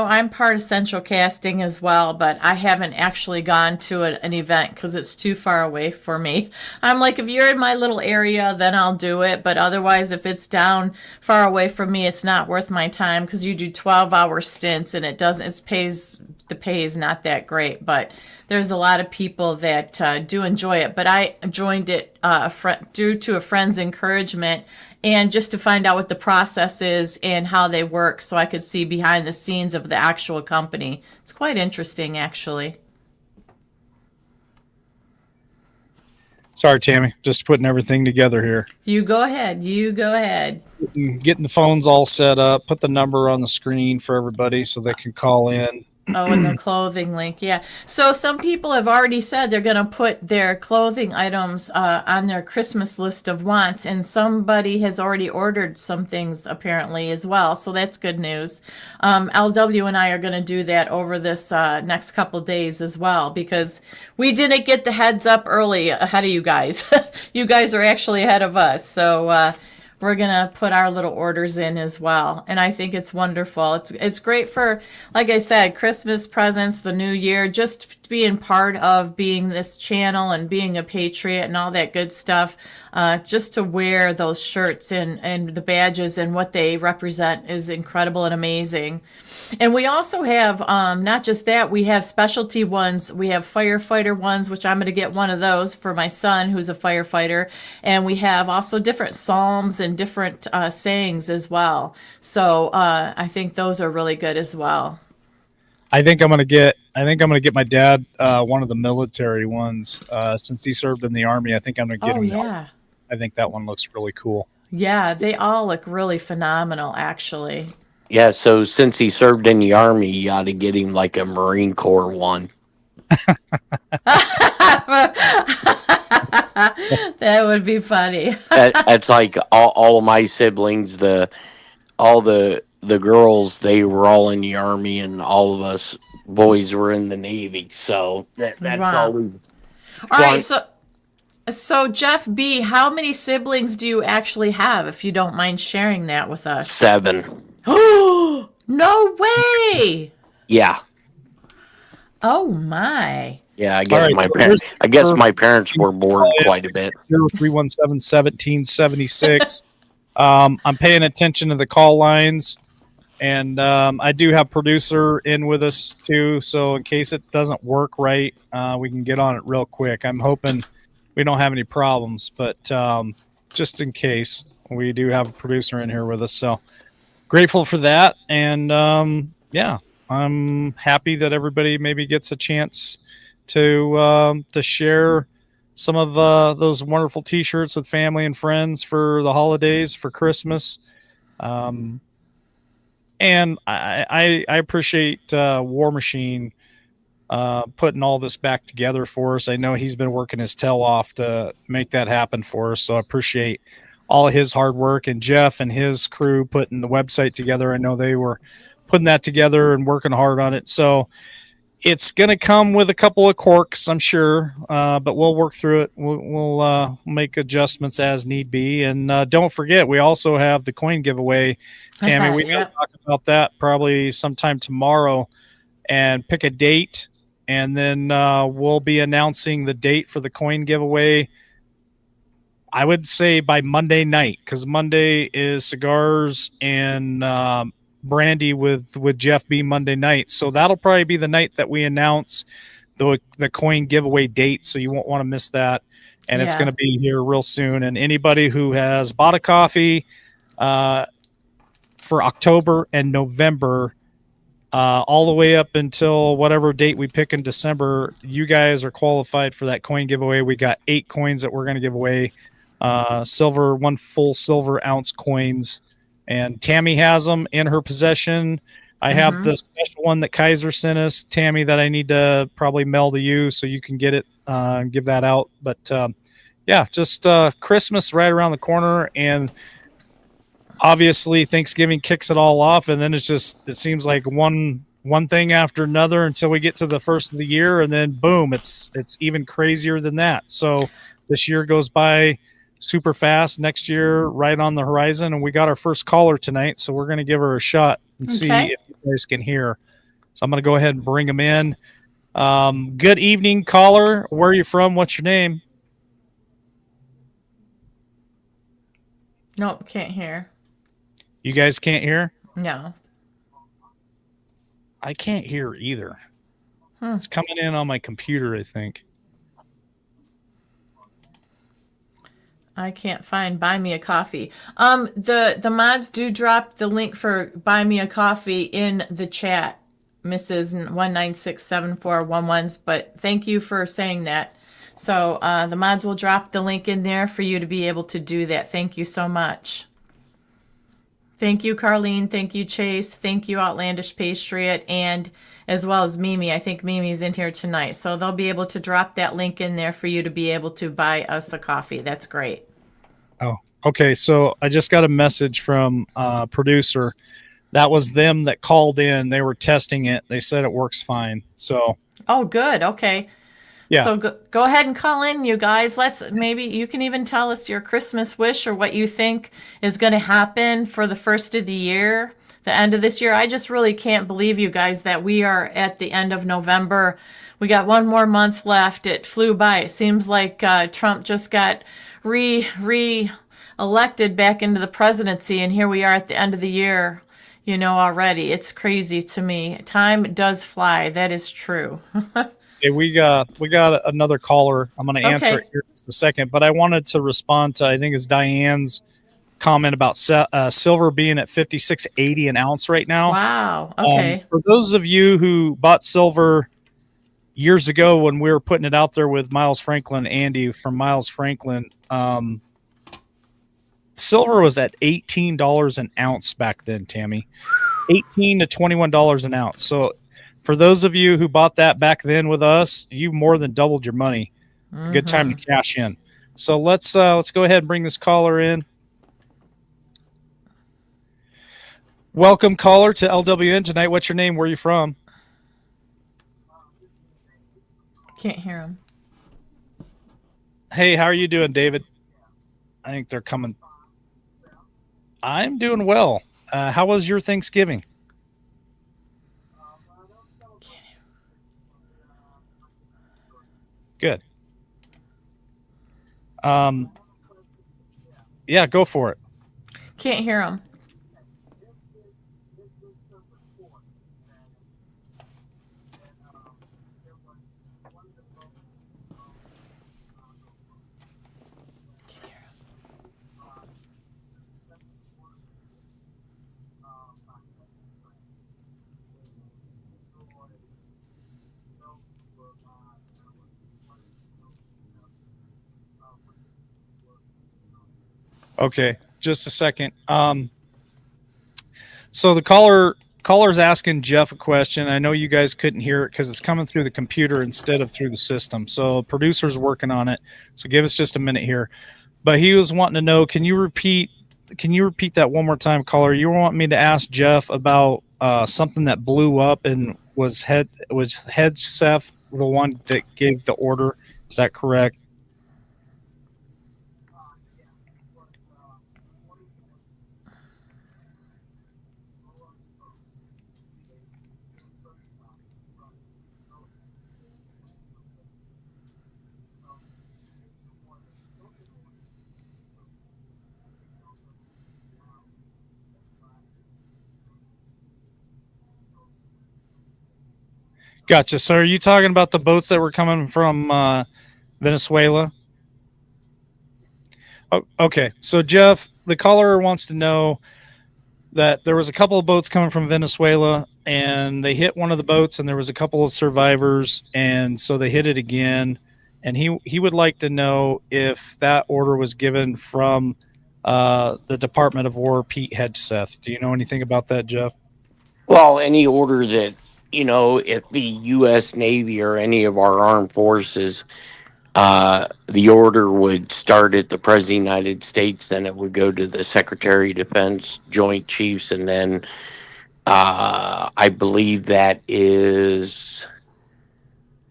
I'm part of Central Casting as well, but I haven't actually gone to an event because it's too far away for me. I'm like, if you're in my little area, then I'll do it. But otherwise, if it's down far away from me, it's not worth my time because you do 12-hour stints and the pay is not that great. But there's a lot of people that do enjoy it. But I joined it due to a friend's encouragement and just to find out what the process is and how they work so I could see behind the scenes of the actual company. It's quite interesting, actually.
Sorry, Tammy, just putting everything together here.
You go ahead.
Getting the phones all set up, put the number on the screen for everybody so they can call in.
Oh, and the clothing link, yeah. So some people have already said they're going to put their clothing items on their Christmas list of wants, and somebody has already ordered some things apparently as well. So that's good news. LW and I are going to do that over this next couple days as well because we didn't get the heads up early ahead of you guys. You guys are actually ahead of us. So we're going to put our little orders in as well. And I think it's wonderful. It's great for, like I said, Christmas presents, the new year, just being part of being this channel and being a patriot and all that good stuff. Just to wear those shirts and the badges and what they represent is incredible and amazing. And we also have, not just that, we have specialty ones. We have firefighter ones, which I'm going to get one of those for my son, who's a firefighter. And we have also different psalms and different sayings as well. So I think those are really good as well.
I think I'm gonna get my dad one of the military ones since he served in the Army. I think I'm gonna get him.
Yeah.
I think that one looks really cool.
Yeah, they all look really phenomenal, actually.
Yeah, so since he served in the Army, you ought to get him like a Marine Corps one.
That would be funny.
That's like all of my siblings, all the girls, they were all in the Army, and all of us boys were in the Navy. So that's
Wow.
all we.
All right, so Jeff B., how many siblings do you actually have, if you don't mind sharing that with us?
7.
Oh, no way!
Yeah.
Oh my.
Yeah, I guess
All right,
my
so
parents.
here's-
I guess my parents were bored quite a bit.
317-1776. I'm paying attention to the call lines, and I do have producer in with us too. So in case it doesn't work right, we can get on it real quick. I'm hoping we don't have any problems, but just in case, we do have a producer in here with us. So grateful for that, and yeah, I'm happy that everybody maybe gets a chance to share some of those wonderful T-shirts with family and friends for the holidays, for Christmas. And I appreciate War Machine putting all this back together for us. I know he's been working his tail off to make that happen for us, so I appreciate all of his hard work, and Jeff and his crew putting the website together. I know they were putting that together and working hard on it. So it's going to come with a couple of quirks, I'm sure, but we'll work through it. We'll make adjustments as need be. And don't forget, we also have the coin giveaway. Tammy, we got to talk about that probably sometime tomorrow and pick a date. And then we'll be announcing the date for the coin giveaway, I would say by Monday night, because Monday is cigars and brandy with Jeff B Monday night. So that'll probably be the night that we announce the coin giveaway date. So you won't want to miss that. And it's going to be here real soon. And anybody who has bought a coffee for October and November, all the way up until whatever date we pick in December, you guys are qualified for that coin giveaway. We got 8 coins that we're going to give away. Silver, 1 full silver ounce coins. And Tammy has them in her possession. I have the special one that Kaiser sent us, Tammy, that I need to probably mail to you so you can get it and give that out. But yeah, just Christmas right around the corner, and obviously Thanksgiving kicks it all off, and then it seems like one thing after another until we get to the first of the year, and then boom, it's even crazier than that. So this year goes by super fast next year, right on the horizon. And we got our first caller tonight, so we're going to give her a shot and see if you guys can hear. So I'm going to go ahead and bring them in. Good evening, caller. Where are you from? What's your name?
Nope, can't hear.
You guys can't hear?
No.
I can't hear either. It's coming in on my computer, I think.
I can't find Buy Me a Coffee. The mods do drop the link for Buy Me a Coffee in the chat, Mrs. 1967411's, but thank you for saying that. So the mods will drop the link in there for you to be able to do that. Thank you so much. Thank you, Carlene. Thank you, Chase. Thank you, Outlandish Patriot, and as well as Mimi. I think Mimi's in here tonight. So they'll be able to drop that link in there for you to be able to buy us a coffee. That's great.
Oh, okay. So I just got a message from a producer. That was them that called in. They were testing it. They said it works fine. So.
Oh, good. Okay.
Yeah.
So go ahead and call in, you guys. Maybe you can even tell us your Christmas wish or what you think is going to happen for the first of the year, the end of this year. I just really can't believe, you guys, that we are at the end of November. We got one more month left. It flew by. It seems like Trump just got re-elected back into the presidency, and here we are at the end of the year, already. It's crazy to me. Time does fly. That is true.
Hey, we got another caller. I'm going to answer it here in just a second, but I wanted to respond to, I think it's Diane's comment about silver being at $56.80 an ounce right now.
Wow. Okay.
For those of you who bought silver years ago when we were putting it out there with Miles Franklin, Andy from Miles Franklin, silver was at $18 an ounce back then, Tammy. $18 to $21 an ounce. So for those of you who bought that back then with us, you more than doubled your money. Mm-hmm. Good time to cash in. So let's go ahead and bring this caller in. Welcome, caller, to LWN tonight. What's your name? Where are you from?
Can't hear him.
Hey, how are you doing, David? I think they're coming. I'm doing well. How was your Thanksgiving? Good. Yeah, go for it.
Can't hear him.
Okay, just a second. So the caller's asking Jeff a question. I know you guys couldn't hear it because it's coming through the computer instead of through the system. So producer's working on it. So give us just a minute here. But he was wanting to know, can you repeat that one more time, caller? You want me to ask Jeff about something that blew up and was Hedseth the one that gave the order? Is that correct? Gotcha. So are you talking about the boats that were coming from Venezuela? Oh, okay. So Jeff, the caller wants to know that there was a couple of boats coming from Venezuela and they hit one of the boats and there was a couple of survivors. And so they hit it again. And he would like to know if that order was given from the Department of War, Pete Hegseth. Do you know anything about that, Jeff?
Well, any order that, if the U.S. Navy or any of our armed forces, the order would start at the President of the United States, then it would go to the Secretary of Defense, Joint Chiefs, and then I believe that is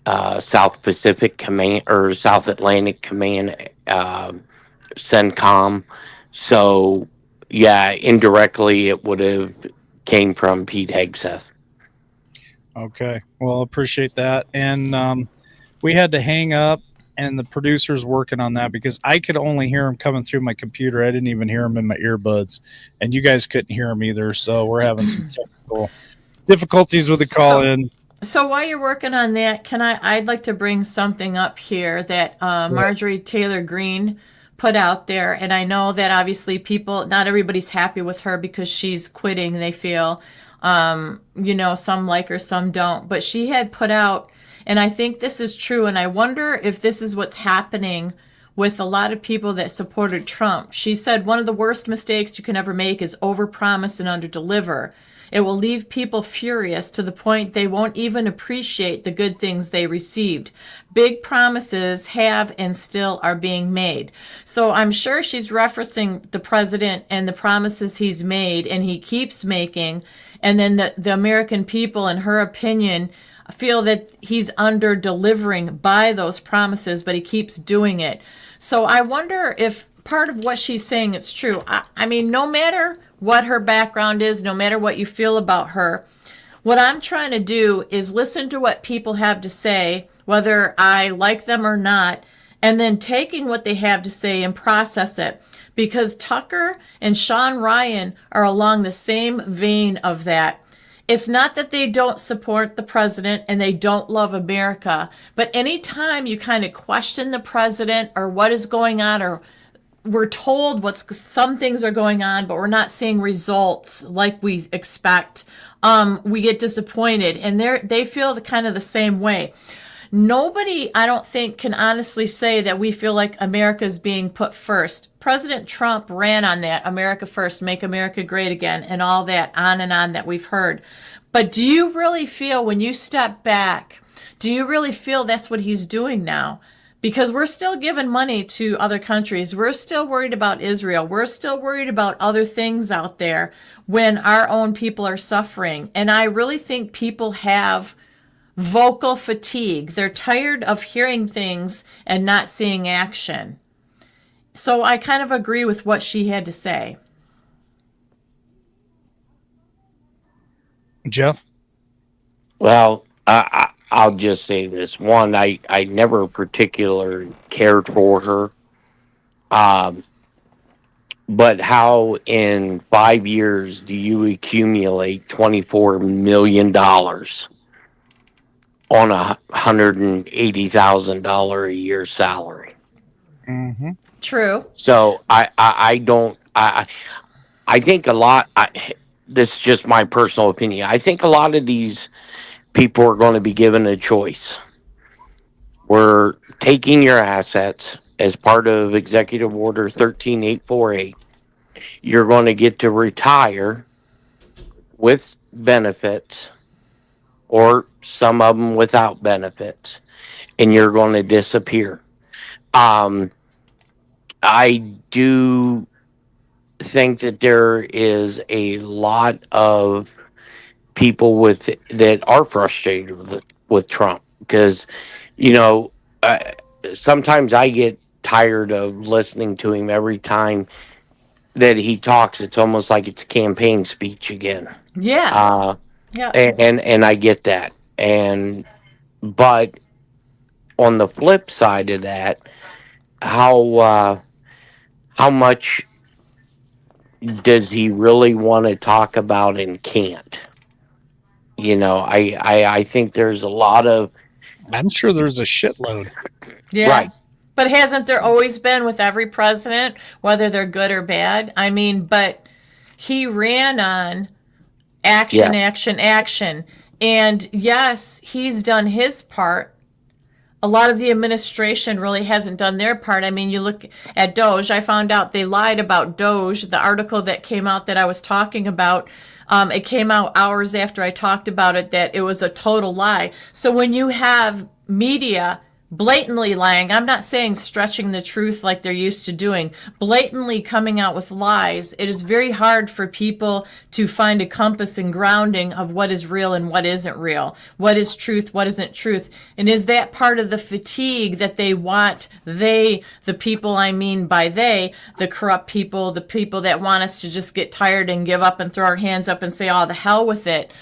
South Pacific Command or South Atlantic Command CENTCOM. So yeah, indirectly it would have came from Pete Hegseth.
Okay. Well, appreciate that. And we had to hang up, and the producer's working on that because I could only hear him coming through my computer. I didn't even hear him in my earbuds, and you guys couldn't hear him either. So we're having some technical difficulties with the call in.
So while you're working on that, I'd like to bring something up here that Marjorie Taylor Greene put out there. And I know that obviously not everybody's happy with her because she's quitting, they feel. Some like her, some don't. But she had put out, and I think this is true, and I wonder if this is what's happening with a lot of people that supported Trump. She said one of the worst mistakes you can ever make is overpromise and underdeliver. It will leave people furious to the point they won't even appreciate the good things they received. Big promises have and still are being made. So I'm sure she's referencing the president and the promises he's made and he keeps making. And then the American people, in her opinion, feel that he's under delivering by those promises, but he keeps doing it. So I wonder if part of what she's saying is true. I mean, no matter what her background is, no matter what you feel about her, what I'm trying to do is listen to what people have to say, whether I like them or not, and then taking what they have to say and process it. Because Tucker and Sean Ryan are along the same vein of that. It's not that they don't support the president and they don't love America, but anytime you kind of question the president or what is going on, or we're told some things are going on, but we're not seeing results like we expect, we get disappointed, and they feel kind of the same way. Nobody, I don't think, can honestly say that we feel like America is being put first. President Trump ran on that, America first, make America great again, and all that on and on that we've heard. But do you really feel, when you step back, do you really feel that's what he's doing now? Because we're still giving money to other countries. We're still worried about Israel. We're still worried about other things out there when our own people are suffering. And I really think people have vocal fatigue. They're tired of hearing things and not seeing action. So I kind of agree with what she had to say.
Jeff?
Well, I'll just say this. One, I never particularly cared for her. But how in 5 years do you accumulate $24 million on a $180,000 a year salary?
Mm-hmm.
True.
So I think a lot, this is just my personal opinion. I think a lot of these people are going to be given a choice. We're taking your assets as part of Executive Order 13848. You're going to get to retire with benefits, or some of them without benefits, and you're going to disappear. I do think that there is a lot of people that are frustrated with Trump, because sometimes I get tired of listening to him. Every time that he talks, it's almost like it's a campaign speech again.
Yeah.
Yeah. And I get that. But on the flip side of that, how much does he really want to talk about and can't? I think there's a lot of...
I'm sure there's a shitload.
Yeah.
Right.
But hasn't there always been with every president, whether they're good or bad? I mean, but he ran on action,
Yes.
action, action. And yes, he's done his part. A lot of the administration really hasn't done their part. I mean, you look at Doge. I found out they lied about Doge. The article that came out that I was talking about, it came out hours after I talked about it, that it was a total lie. So when you have media blatantly lying. I'm not saying stretching the truth like they're used to doing, blatantly coming out with lies. It is very hard for people to find a compass and grounding of what is real and what isn't real, what is truth, what isn't truth. And is that part of the fatigue that they want, the people I mean by they, the corrupt people, the people that want us to just get tired and give up and throw our hands up and say, oh, the hell with it.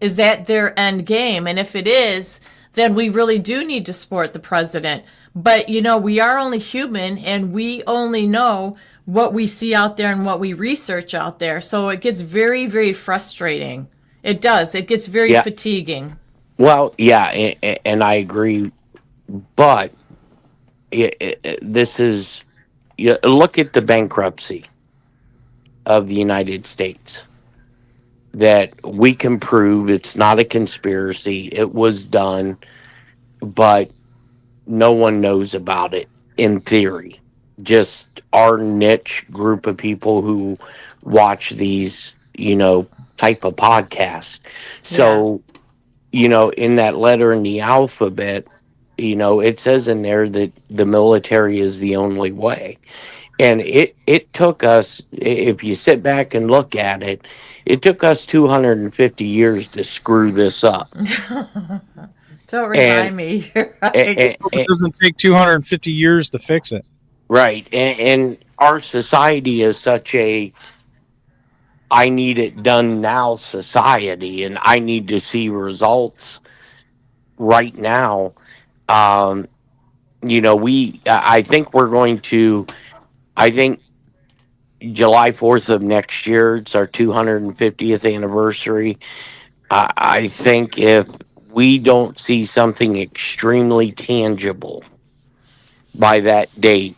Is that their end game? And if it is, then we really do need to support the president. But, we are only human, and we only know what we see out there and what we research out there. So it gets very, very frustrating. It does. It gets very fatiguing.
Well, yeah, and I agree. But this is, look at the bankruptcy of the United States. That we can prove it's not a conspiracy. It was done, but no one knows about it in theory. Just our niche group of people who watch these, type of podcasts. So, in that letter in the alphabet, it says in there that the military is the only way. And it took us, if you sit back and look at it, it took us 250 years to screw this up.
Don't remind me. You're right.
It doesn't take 250 years to fix it.
Right. And our society is such a I need it done now society, and I need to see results right now. I think we're going to, I think July 4th of next year, it's our 250th anniversary. I think if we don't see something extremely tangible by that date,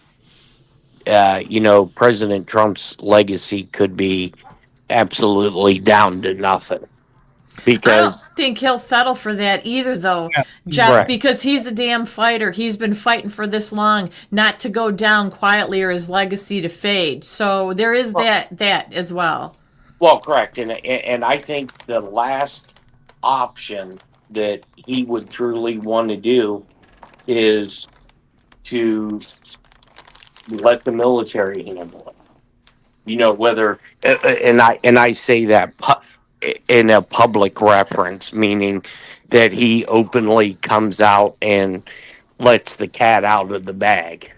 President Trump's legacy could be absolutely down to nothing. Because
I don't think he'll settle for that either, though,
Yeah.
Jeff,
Right.
because he's a damn fighter. He's been fighting for this long, not to go down quietly or his legacy to fade. So there is that as well.
Well, correct, and I think the last option that he would truly want to do is to let the military handle it. Whether and I say that in a public reference, meaning that he openly comes out and lets the cat out of the bag.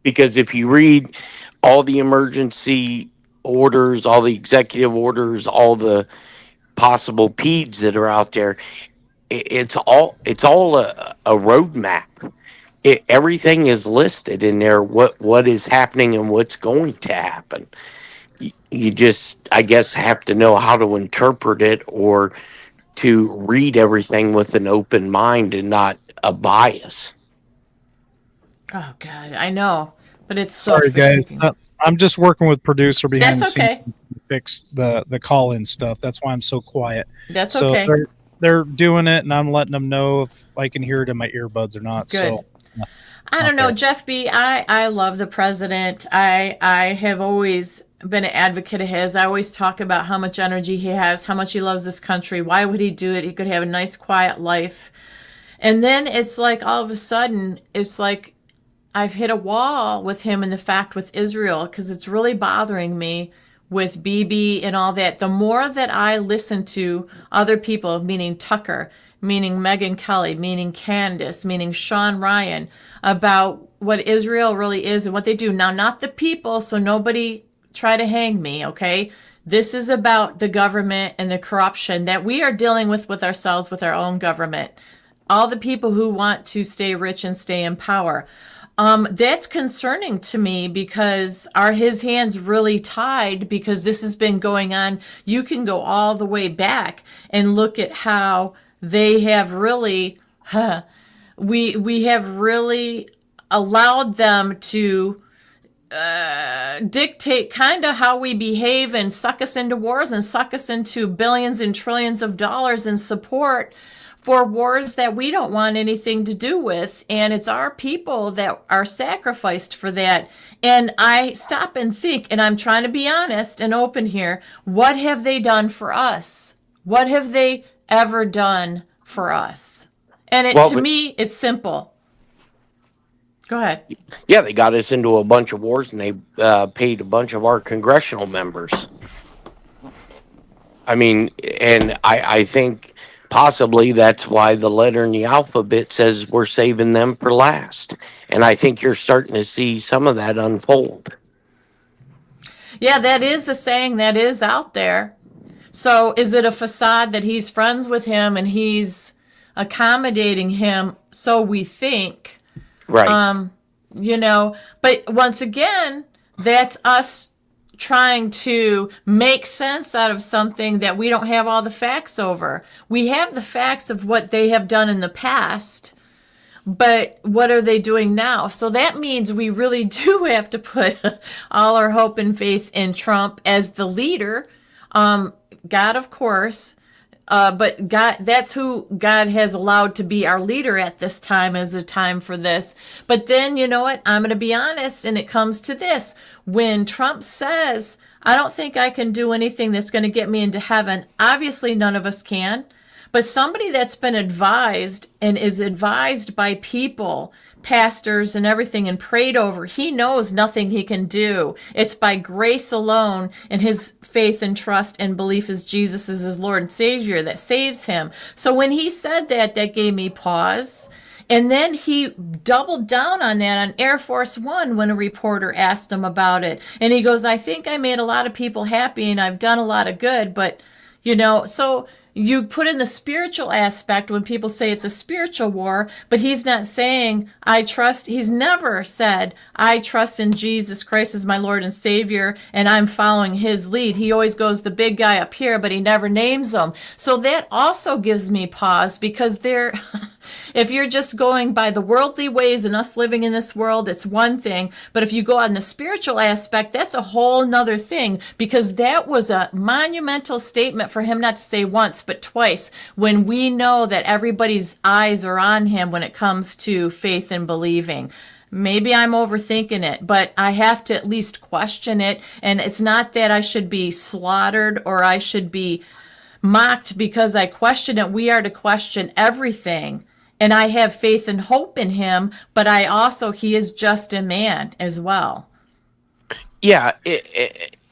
Because if you read all the emergency orders, all the executive orders, all the possible PEDs that are out there, it's all a roadmap. Everything is listed in there. What is happening and what's going to happen. You just, I guess, have to know how to interpret it or to read everything with an open mind and not a
Oh, God, I know. But it's so
Sorry, guys.
fatiguing.
I'm just working with producer behind
That's
the
okay.
scenes to fix the call-in stuff. That's why I'm so quiet.
That's
So
okay.
they're doing it, and I'm letting them know if I can hear it in my earbuds or not.
Good.
So
I don't know,
Okay.
Jeff B. I love the president. I have always been an advocate of his. I always talk about how much energy he has, how much he loves this country. Why would he do it? He could have a nice, quiet life. And then it's like all of a sudden, it's like I've hit a wall with him and the fact with Israel because it's really bothering me with BB and all that. The more that I listen to other people, meaning Tucker, meaning Megyn Kelly, meaning Candace, meaning Sean Ryan, about what Israel really is and what they do. Now, not the people, so nobody try to hang me, okay? This is about the government and the corruption that we are dealing with ourselves, with our own government. All the people who want to stay rich and stay in power. That's concerning to me because are his hands really tied because this has been going on? You can go all the way back and look at how they have really, we have really allowed them to dictate kind of how we behave and suck us into wars and suck us into billions and trillions of dollars in support for wars that we don't want anything to do with. And it's our people that are sacrificed for that. And I stop and think, and I'm trying to be honest and open here, what have they done for us? What have they ever done for us. And
Well,
to me, it's simple. Go ahead.
yeah, they got us into a bunch of wars, and they paid a bunch of our congressional members. I mean, and I think possibly that's why the letter in the alphabet says we're saving them for last. And I think you're starting to see some of that unfold.
Yeah, that is a saying that is out there. So is it a facade that he's friends with him and he's accommodating him? So we think,
Right.
but once again, that's us trying to make sense out of something that we don't have all the facts over. We have the facts of what they have done in the past, but what are they doing now? So that means we really do have to put all our hope and faith in Trump as the leader. God, of course, but God, that's who God has allowed to be our leader at this time as a time for this. But then, you know what? I'm going to be honest, and it comes to this. When Trump says, I don't think I can do anything that's going to get me into heaven, obviously none of us can. But somebody that's been advised and is advised by people, pastors and everything, and prayed over, he knows nothing he can do. It's by grace alone and his faith and trust and belief as Jesus is his Lord and Savior that saves him. So when he said that, that gave me pause. And then he doubled down on that on Air Force One when a reporter asked him about it. And he goes, I think I made a lot of people happy and I've done a lot of good, but so you put in the spiritual aspect when people say it's a spiritual war, but he's not saying, he's never said, I trust in Jesus Christ as my Lord and Savior, and I'm following his lead. He always goes the big guy up here, but he never names them. So that also gives me pause because if you're just going by the worldly ways and us living in this world, it's one thing. But if you go on the spiritual aspect, that's a whole nother thing, because that was a monumental statement for him not to say once, but twice, when we know that everybody's eyes are on him when it comes to faith and believing. Maybe I'm overthinking it, but I have to at least question it. And it's not that I should be slaughtered or I should be mocked because I question it. We are to question everything. And I have faith and hope in him, but he is just a man as well.
Yeah,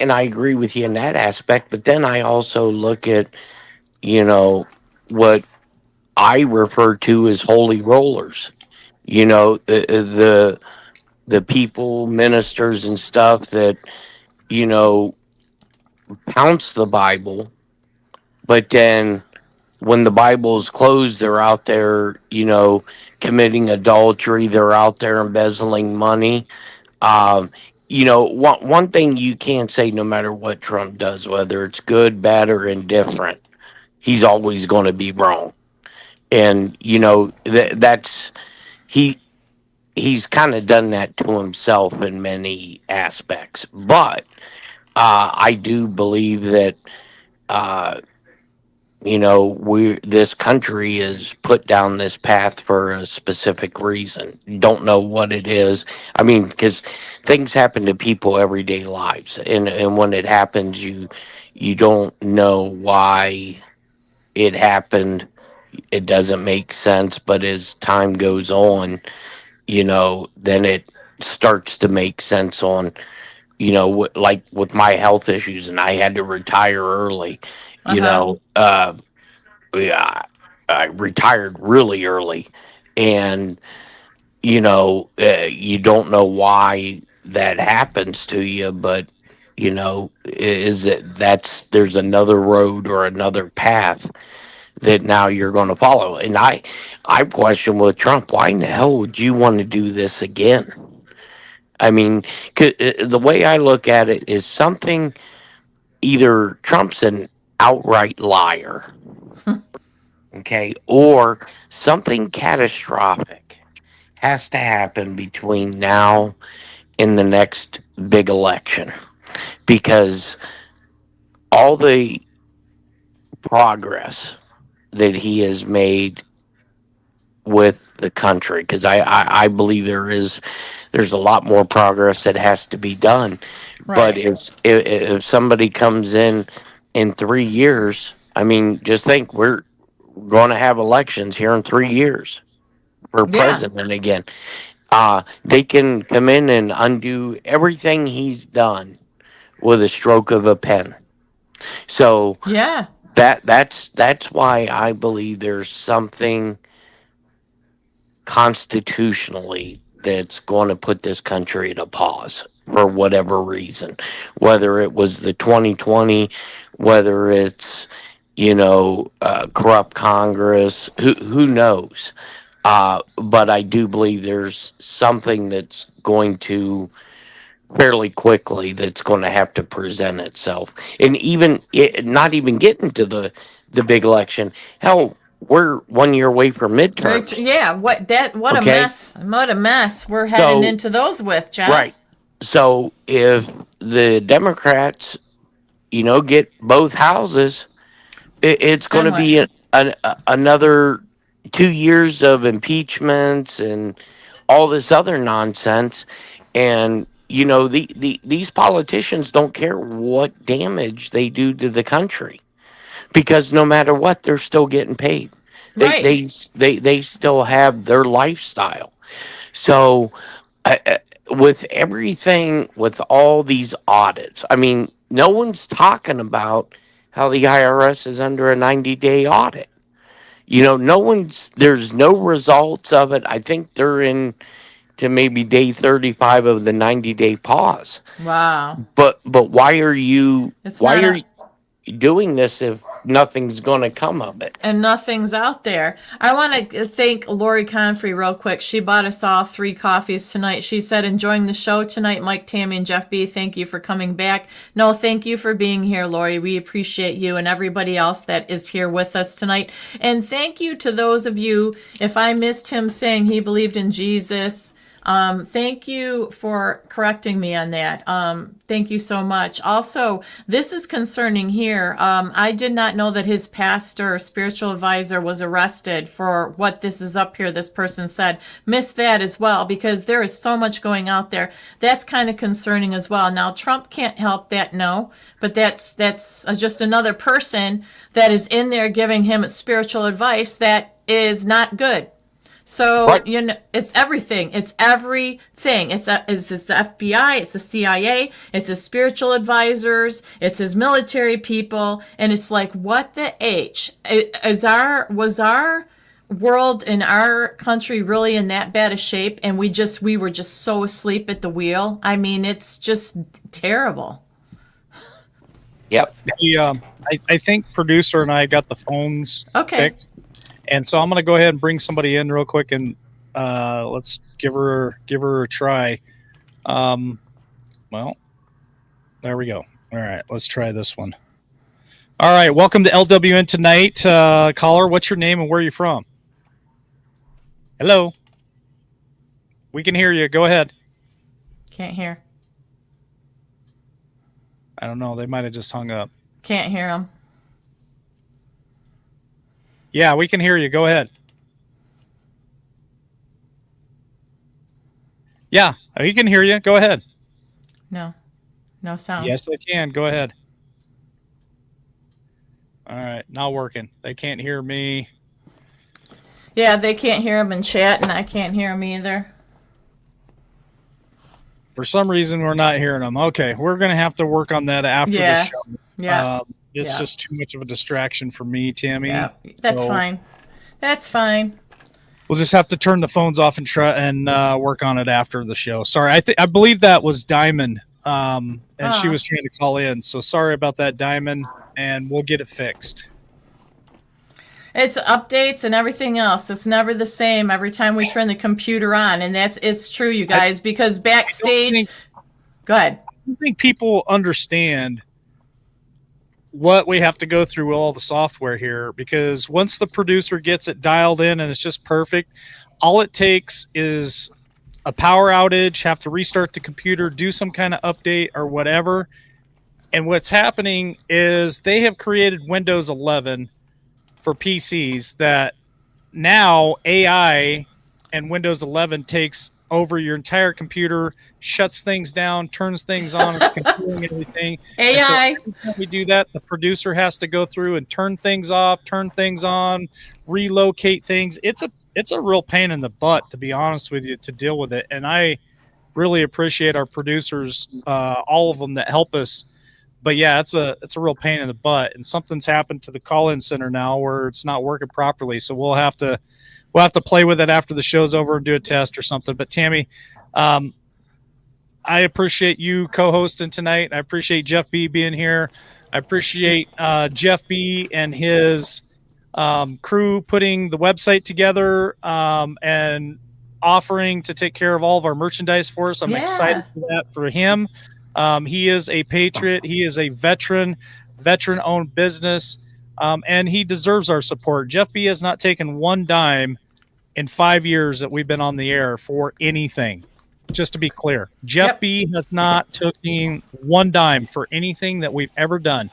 and I agree with you in that aspect. But then I also look at, what I refer to as holy rollers. The people, ministers, and stuff that you know pounce the Bible, but then when the Bible is closed, they're out there, committing adultery. They're out there embezzling money. Um, one thing you can't say, no matter what Trump does, whether it's good, bad, or indifferent, he's always going to be wrong. And that's he he's kind of done that to himself in many aspects. But I do believe that uh, we this country is put down this path for a specific reason. Don't know what it is. I mean, because things happen to people everyday lives, and when it happens, you don't know why it happened. It doesn't make sense, but as time goes on, then it starts to make sense on, like with my health issues, and I had to retire early. You
Uh-huh.
know, yeah, I retired really early, and you don't know why that happens to you, but is there's another road or another path that now you're going to follow. And I question with Trump, why in the hell would you want to do this again? I mean, the way I look at it is something, either Trump's an outright liar, okay, or something catastrophic has to happen between now and the next big election, because all the progress that he has made with the country, because I believe there's a lot more progress that has to be done. But
Right.
if somebody comes in 3 years, I mean, just think, going to have elections here in 3 years for
Yeah.
president again. They can come in and undo everything he's done with a stroke of a pen. So
Yeah.
that's why I believe there's something constitutionally that's going to put this country at a pause for whatever reason, whether it was the 2020, whether it's corrupt Congress, who knows. But I do believe there's something that's going to fairly quickly that's going to have to present itself, and even not even getting to the big election. Hell, we're 1 year away from midterms.
Yeah. What a
Okay,
mess. What a mess we're heading
so
into those with, Jeff.
right, so if the Democrats, get both houses, it's going
Then
to
what?
be another 2 years of impeachments and all this other nonsense. And these politicians don't care what damage they do to the country, because no matter what, they're still getting paid. They
Right.
they they still have their lifestyle. So with everything, with all these audits, I mean, no one's talking about how the IRS is under a 90-day audit. There's no results of it. I think they're in to maybe day 35 of the 90-day pause.
Wow.
But why are you
It's
why
not
are
a,
you doing this if nothing's going to come of it?
and nothing's out there. I want to thank Lori Confrey real quick. She bought us all 3 coffees tonight. She said, enjoying the show tonight, Mike, Tammy, and Jeff B. Thank you for coming back. No, thank you for being here, Lori. We appreciate you and everybody else that is here with us tonight. And thank you to those of you, if I missed him saying he believed in Jesus, thank you for correcting me on that. Thank you so much. Also, this is concerning here. I did not know that his pastor or spiritual advisor was arrested for what this is up here. This person said, missed that as well, because there is so much going out there. That's kind of concerning as well. Now, Trump can't help that, no, but that's just another person that is in there giving him spiritual advice that is not good. So,
Right.
it's everything. It's everything. It's the FBI, it's the CIA, it's his spiritual advisors, it's his military people, and it's like, what the H? Was our world in our country really in that bad a shape, and we were just so asleep at the wheel? I mean, it's just terrible.
Yep.
I think producer and I got the phones
Okay.
fixed. And so I'm going to go ahead and bring somebody in real quick, and let's give her a try. Well, there we go. All right, let's try this one. All right, welcome to LWN tonight. Caller, what's your name and where are you from? Hello. We can hear you. Go ahead.
Can't hear.
I don't know. They might have just hung up.
Can't hear him.
Yeah, we can hear you. Go ahead. Yeah, he can hear you. Go ahead.
No sound.
Yes, I can. Go ahead. All right, not working. They can't hear me.
Yeah, they can't hear him in chat, and I can't hear him either.
For some reason, we're not hearing them. Okay, we're going to have to work on that after
Yeah.
the show.
Yeah.
It's
Yeah.
just too much of a distraction for me, Tammy.
Yeah, that's
So
fine. That's fine.
We'll just have to turn the phones off and try and work on it after the show. Sorry, I believe that was Diamond, and she was trying to call in. So sorry about that, Diamond, and we'll get it fixed.
It's updates and everything else. It's never the same every time we turn the computer on, and it's true, you guys, because backstage. Go ahead.
I don't think people understand what we have to go through with all the software here, because once the producer gets it dialed in and it's just perfect, all it takes is a power outage, have to restart the computer, do some kind of update or whatever. And what's happening is they have created Windows 11 for PCs that now AI and Windows 11 takes over your entire computer, shuts things down, turns things on, it's controlling everything. And so
AI.
every time we do that, the producer has to go through and turn things off, turn things on, relocate things. It's a real pain in the butt, to be honest with you, to deal with it. And I really appreciate our producers, all of them that help us. But yeah, it's a real pain in the butt, and something's happened to the call-in center now where it's not working properly. So we'll have to play with it after the show's over and do a test or something. But Tammy, I appreciate you co-hosting tonight. I appreciate Jeff B being here. I appreciate Jeff B and his crew putting the website together and offering to take care of all of our merchandise for us. I'm excited for that for him. He is a patriot. He is a veteran-owned business, and he deserves our support. Jeff B has not taken one dime in 5 years that we've been on the air for anything. Just to be clear, Jeff B has not taken one dime for anything that we've ever done.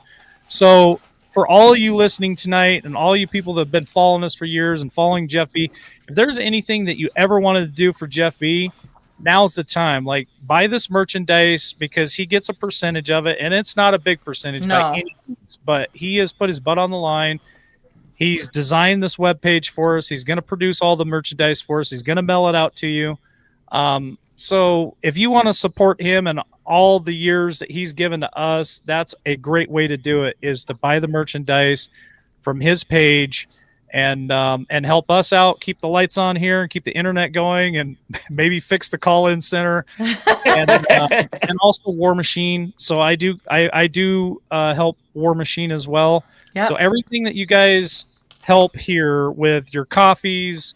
So for all of you listening tonight and all you people that have been following us for years and following Jeff B, if there's anything that you ever wanted to do for Jeff B, now's the time. Like, buy this merchandise because he gets a percentage of it, and it's not a big percentage by any means, but he has put his butt on the line. He's designed this webpage for us. He's going to produce all the merchandise for us. He's going to mail it out to you. So if you want to support him and all the years that he's given to us, that's a great way to do it, is to buy the merchandise from his page and help us out, keep the lights on here and keep the internet going, and maybe fix the call-in center and also War Machine. So I do help War Machine as well. Yep. So everything that you guys help here with your coffees,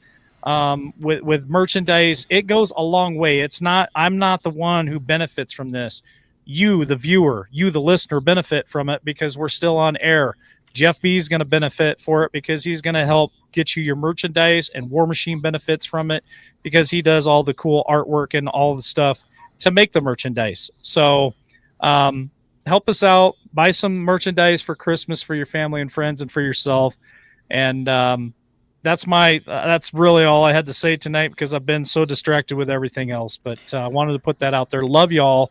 with merchandise, it goes a long way. I'm not the one who benefits from this. You, the viewer, you, the listener, benefit from it because we're still on air. Jeff B is going to benefit for it because he's going to help get you your merchandise, and War Machine benefits from it because he does all the cool artwork and all the stuff to make the merchandise. So help us out, buy some merchandise for Christmas for your family and friends and for yourself. And that's really all I had to say tonight because I've been so distracted with everything else. But I wanted to put that out there. Love y'all.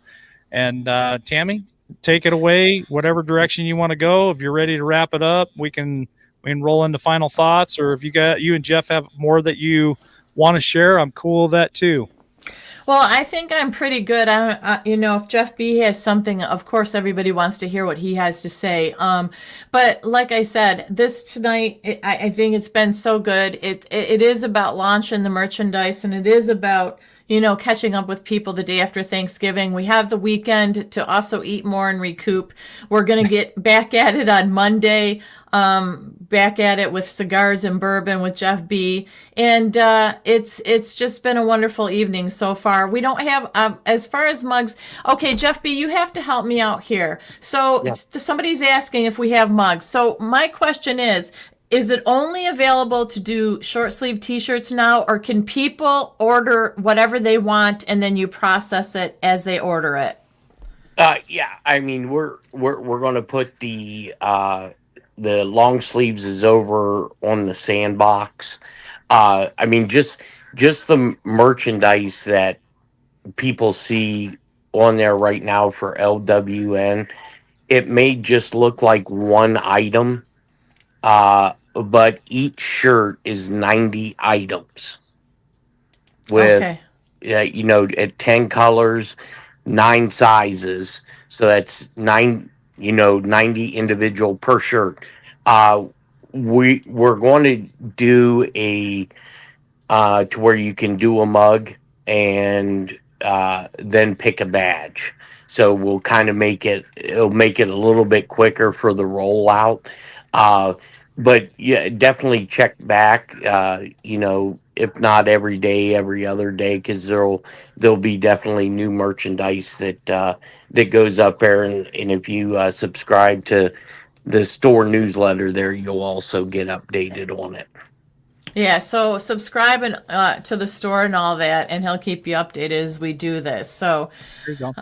And Tammy, take it away, whatever direction you want to go. If you're ready to wrap it up, we can roll into final thoughts. Or if you and Jeff have more that you want to share, I'm cool with that too.
Well, I think I'm pretty good. If Jeff B has something, of course, everybody wants to hear what he has to say. But like I said, this tonight, I think it's been so good. It is about launching the merchandise, and it is about, catching up with people the day after Thanksgiving. We have the weekend to also eat more and recoup. We're going to get back at it on Monday, back at it with cigars and bourbon with Jeff B. And it's just been a wonderful evening so far. We don't have, as far as mugs, okay, Jeff B, you have to help me out here. So somebody's asking if we have mugs. So my question is it only available to do short sleeve t-shirts now, or can people order whatever they want and then you process it as they order it?
Yeah, I mean, we're going to put the long sleeves is over on the sandbox. I mean, just the merchandise that people see on there right now for LWN, it may just look like one item, but each shirt is 90 items with, at 10 colors, 9 sizes. So that's 90 individual per shirt. We're going to do to where you can do a mug and then pick a badge. So we'll kind of it'll make it a little bit quicker for the rollout. But yeah, definitely check back, if not every day, every other day, because there'll be definitely new merchandise that goes up there. And if you subscribe to the store newsletter there, you'll also get updated on it.
Yeah, so subscribe to the store and all that, and he'll keep you updated as we do this. So
there you go.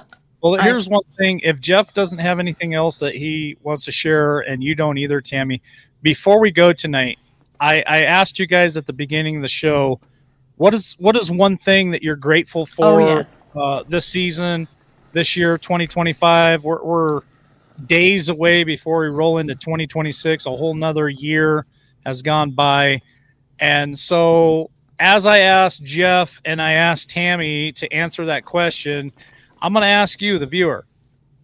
Well, here's one thing. If Jeff doesn't have anything else that he wants to share, and you don't either, Tammy, before we go tonight, I asked you guys at the beginning of the show, what is one thing that you're grateful
Oh, yeah.
for this season, this year, 2025? We're days away before we roll into 2026. A whole nother year has gone by. And so, as I asked Jeff and I asked Tammy to answer that question, I'm going to ask you, the viewer.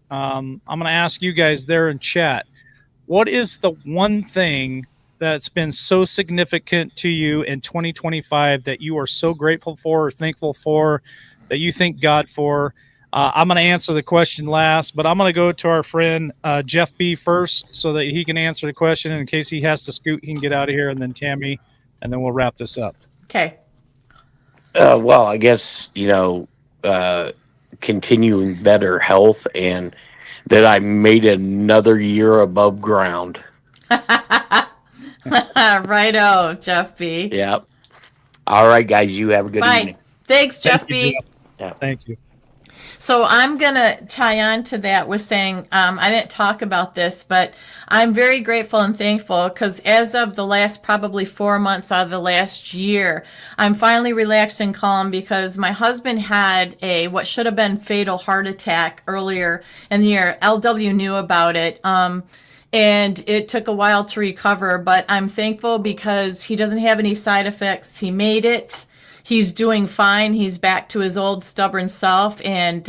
I'm going to ask you guys there in chat. What is the one thing that's been so significant to you in 2025 that you are so grateful for or thankful for, that you thank God for? I'm going to answer the question last, but I'm going to go to our friend Jeff B first so that he can answer the question. In case he has to scoot, he can get out of here, and then Tammy, and then we'll wrap this up.
Okay.
Well, I guess, continuing better health and that I made another year above ground.
Righto, Jeff B.
Yep. All right, guys, you have a good
Bye.
evening.
Thanks, Jeff
Thank you,
B.
Jeff.
Yeah.
Thank you.
So I'm going to tie on to that with saying, I didn't talk about this, but I'm very grateful and thankful because as of the last probably 4 months out of the last year, I'm finally relaxed and calm because my husband had what should have been fatal heart attack earlier in the year. LW knew about it. And it took a while to recover, but I'm thankful because he doesn't have any side effects. He made it. He's doing fine. He's back to his old stubborn self, and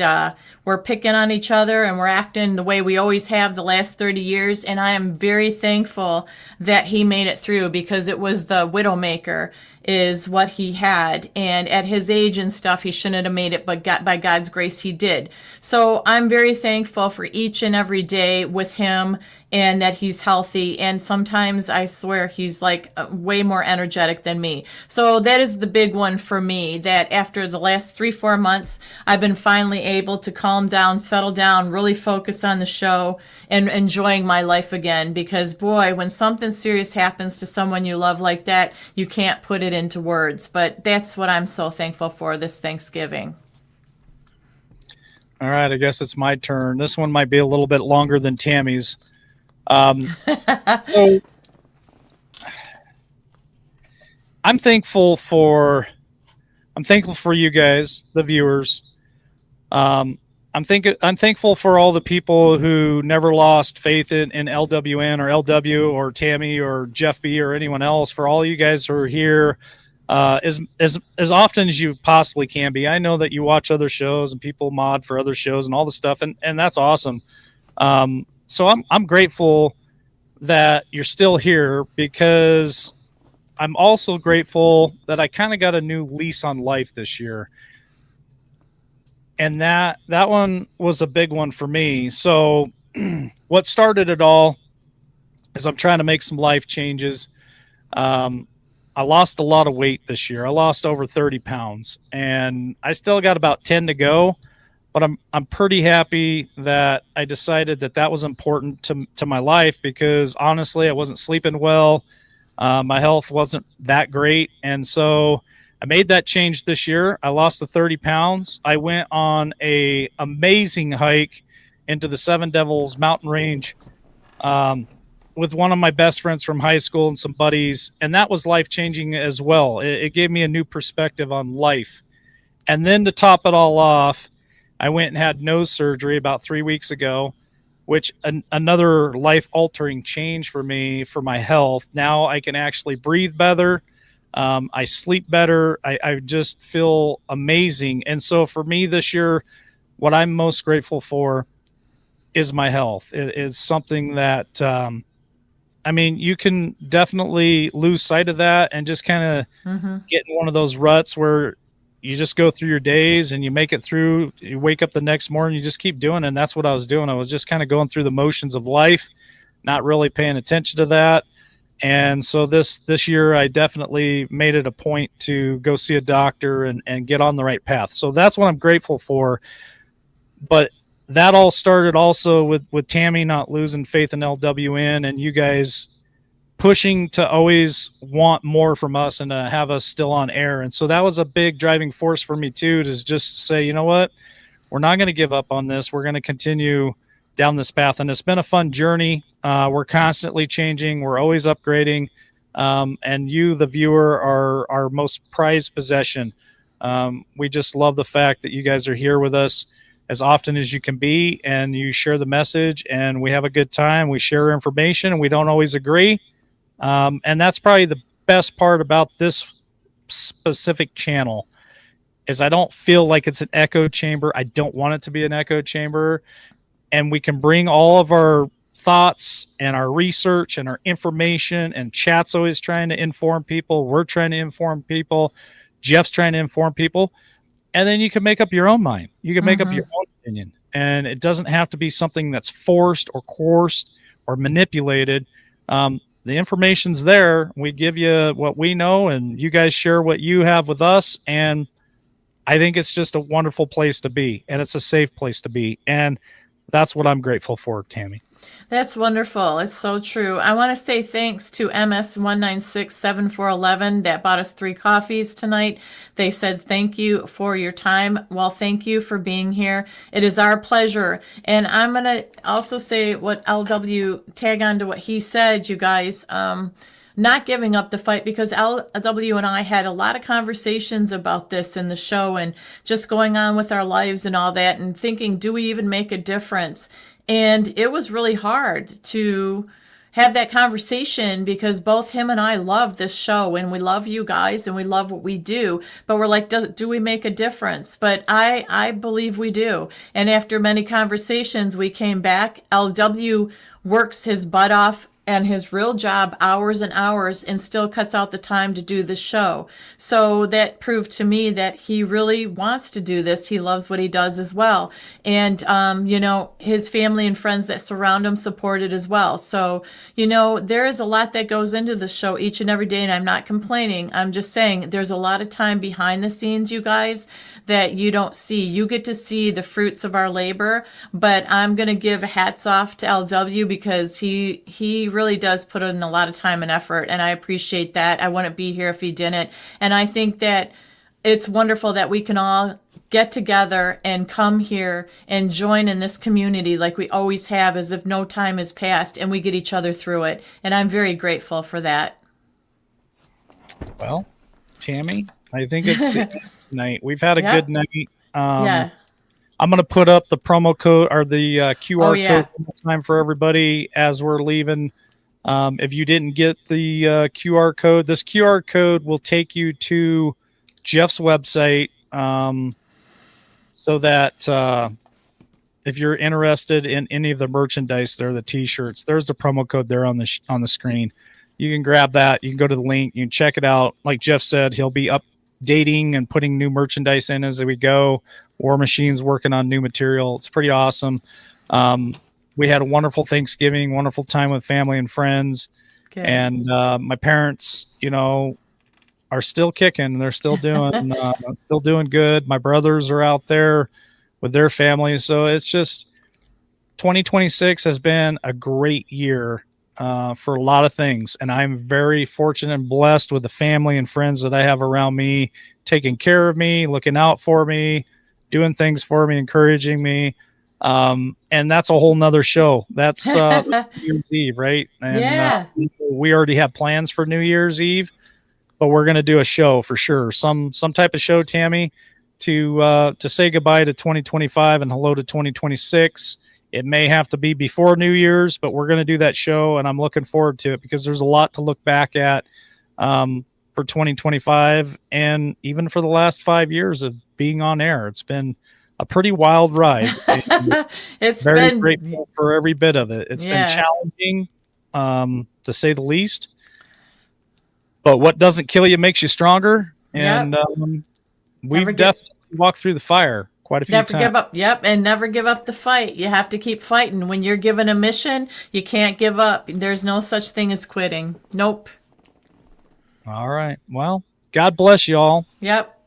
we're picking on each other, and we're acting the way we always have the last 30 years. And I am very thankful that he made it through because it was the widowmaker is what he had. And at his age and stuff, he shouldn't have made it, but by God's grace, he did. So I'm very thankful for each and every day with him and that he's healthy. And sometimes I swear he's like way more energetic than me. So that is the big one for me, that after the last 3-4 months, I've been finally able to calm down, settle down, really focus on the show and enjoying my life again. Because boy, when something serious happens to someone you love like that, you can't put it into words. But that's what I'm so thankful for this Thanksgiving.
All right, I guess it's my turn. This one might be a little bit longer than Tammy's. So I'm thankful for you guys, the viewers. I'm thankful for all the people who never lost faith in LWN or LW or Tammy or Jeff B or anyone else. For all you guys who are here, as often as you possibly can be. I know that you watch other shows and people mod for other shows and all the stuff, and that's awesome. So I'm grateful that you're still here, because I'm also grateful that I kind of got a new lease on life this year. And that one was a big one for me. So what started it all is I'm trying to make some life changes. I lost a lot of weight this year. I lost over 30 pounds, and I still got about 10 to go. But I'm pretty happy that I decided that was important to my life, because honestly, I wasn't sleeping well. My health wasn't that great. And so I made that change this year. I lost the 30 pounds. I went on a amazing hike into the Seven Devils mountain range with one of my best friends from high school and some buddies. And that was life-changing as well. It gave me a new perspective on life. And then to top it all off, I went and had nose surgery about 3 weeks ago, which another life-altering change for me, for my health. Now I can actually breathe better. I sleep better. I just feel amazing. And so for me this year, what I'm most grateful for is my health. It is something that, you can definitely lose sight of that and just kind of get in one of those ruts where you just go through your days and you make it through. You wake up the next morning, you just keep doing it. And that's what I was doing. I was just kind of going through the motions of life, not really paying attention to that. And so this year, I definitely made it a point to go see a doctor and get on the right path. So that's what I'm grateful for. But that all started also with Tammy not losing faith in LWN, and you guys pushing to always want more from us and to have us still on air. And so that was a big driving force for me too, to just say, you know what, we're not going to give up on this. We're going to continue down this path. And it's been a fun journey. We're constantly changing. We're always upgrading. And you, the viewer, are our most prized possession. We just love the fact that you guys are here with us as often as you can be, and you share the message, and we have a good time. We share information, and we don't always agree. And that's probably the best part about this specific channel is I don't feel like it's an echo chamber. I don't want it to be an echo chamber. And we can bring all of our thoughts and our research and our information, and chat's always trying to inform people. We're trying to inform people. Jeff's trying to inform people. And then you can make up your own mind. You can make up your own opinion. And it doesn't have to be something that's forced or coerced or manipulated. The information's there. We give you what we know, and you guys share what you have with us. And I think it's just a wonderful place to be, and it's a safe place to be. And that's what I'm grateful for, Tammy.
That's wonderful. It's so true. I want to say thanks to MS1967411 that bought us 3 coffees tonight. They said thank you for your time. Well, thank you for being here. It is our pleasure. And I'm going to also say what LW, tag on to what he said, you guys. Not giving up the fight, because LW and I had a lot of conversations about this in the show and just going on with our lives and all that and thinking, do we even make a difference? And it was really hard to have that conversation because both him and I love this show and we love you guys and we love what we do. But we're like, do we make a difference? But I believe we do. And after many conversations, we came back. LW works his butt off and his real job hours and hours and still cuts out the time to do the show. So that proved to me that he really wants to do this. He loves what he does as well. And, his family and friends that surround him support it as well. So, there is a lot that goes into the show each and every day, and I'm not complaining. I'm just saying there's a lot of time behind the scenes, you guys, that you don't see. You get to see the fruits of our labor, but I'm going to give hats off to LW because he really does put in a lot of time and effort, and I appreciate that. I wouldn't be here if he didn't. And I think that it's wonderful that we can all get together and come here and join in this community like we always have, as if no time has passed, and we get each other through it. And I'm very grateful for that.
Well, Tammy, I think it's the end tonight. We've had a good night.
Yeah.
I'm going to put up the promo code or the QR code one more time for everybody as we're leaving. If you didn't get the QR code, this QR code will take you to Jeff's website, so that if you're interested in any of the merchandise there, the T-shirts, there's the promo code there on the screen. You can grab that. You can go to the link. You can check it out. Like Jeff said, he'll be updating and putting new merchandise in as we go. War Machine's working on new material. It's pretty awesome. We had a wonderful Thanksgiving, wonderful time with family and friends.
Good.
And my parents, are still kicking. They're still doing good. My brothers are out there with their families. So it's just 2026 has been a great year for a lot of things. And I'm very fortunate and blessed with the family and friends that I have around me, taking care of me, looking out for me, doing things for me, encouraging me. And that's a whole nother show. That's New Year's Eve, right? And we already have plans for New Year's Eve, but we're going to do a show for sure. Some type of show, Tammy, to say goodbye to 2025 and hello to 2026. It may have to be before New Year's, but we're going to do that show, and I'm looking forward to it because there's a lot to look back at for 2025 and even for the last 5 years of being on air. It's been a pretty wild ride.
It's
very
been
grateful for every bit of it. It's been challenging, to say the least. But what doesn't kill you makes you stronger. And we've definitely walked through the fire quite a few times.
Never give up. Yep, and never give up the fight. You have to keep fighting. When you're given a mission, you can't give up. There's no such thing as quitting. Nope.
All right. Well, God bless you all.
Yep.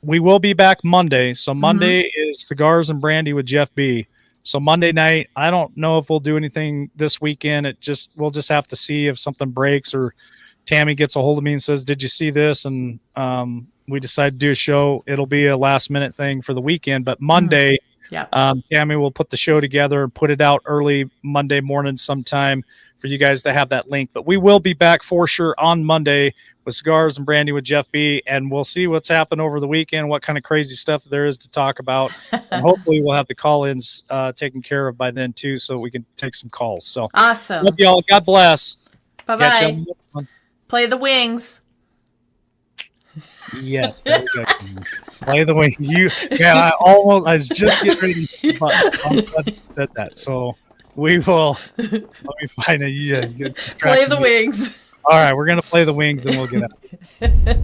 We will be back Monday. So Monday is Cigars and Brandy with Jeff B. So Monday night, I don't know if we'll do anything this weekend. We'll just have to see if something breaks or Tammy gets a hold of me and says, "Did you see this?" And we decide to do a show. It'll be a last minute thing for the weekend. But Monday,
Yeah.
Tammy will put the show together and put it out early Monday morning sometime for you guys to have that link. But we will be back for sure on Monday with Cigars and Brandy with Jeff B. And we'll see what's happened over the weekend, what kind of crazy stuff there is to talk about. And hopefully we'll have the call-ins taken care of by then too, so we can take some calls. So
Awesome.
love y'all. God bless.
Bye-bye. Play the wings.
Yes, there we go. Play the wing. I was just getting ready to I'm glad you said that. So we will, let me find it.
Play the wings.
All right, we're going to play the wings and we'll get out.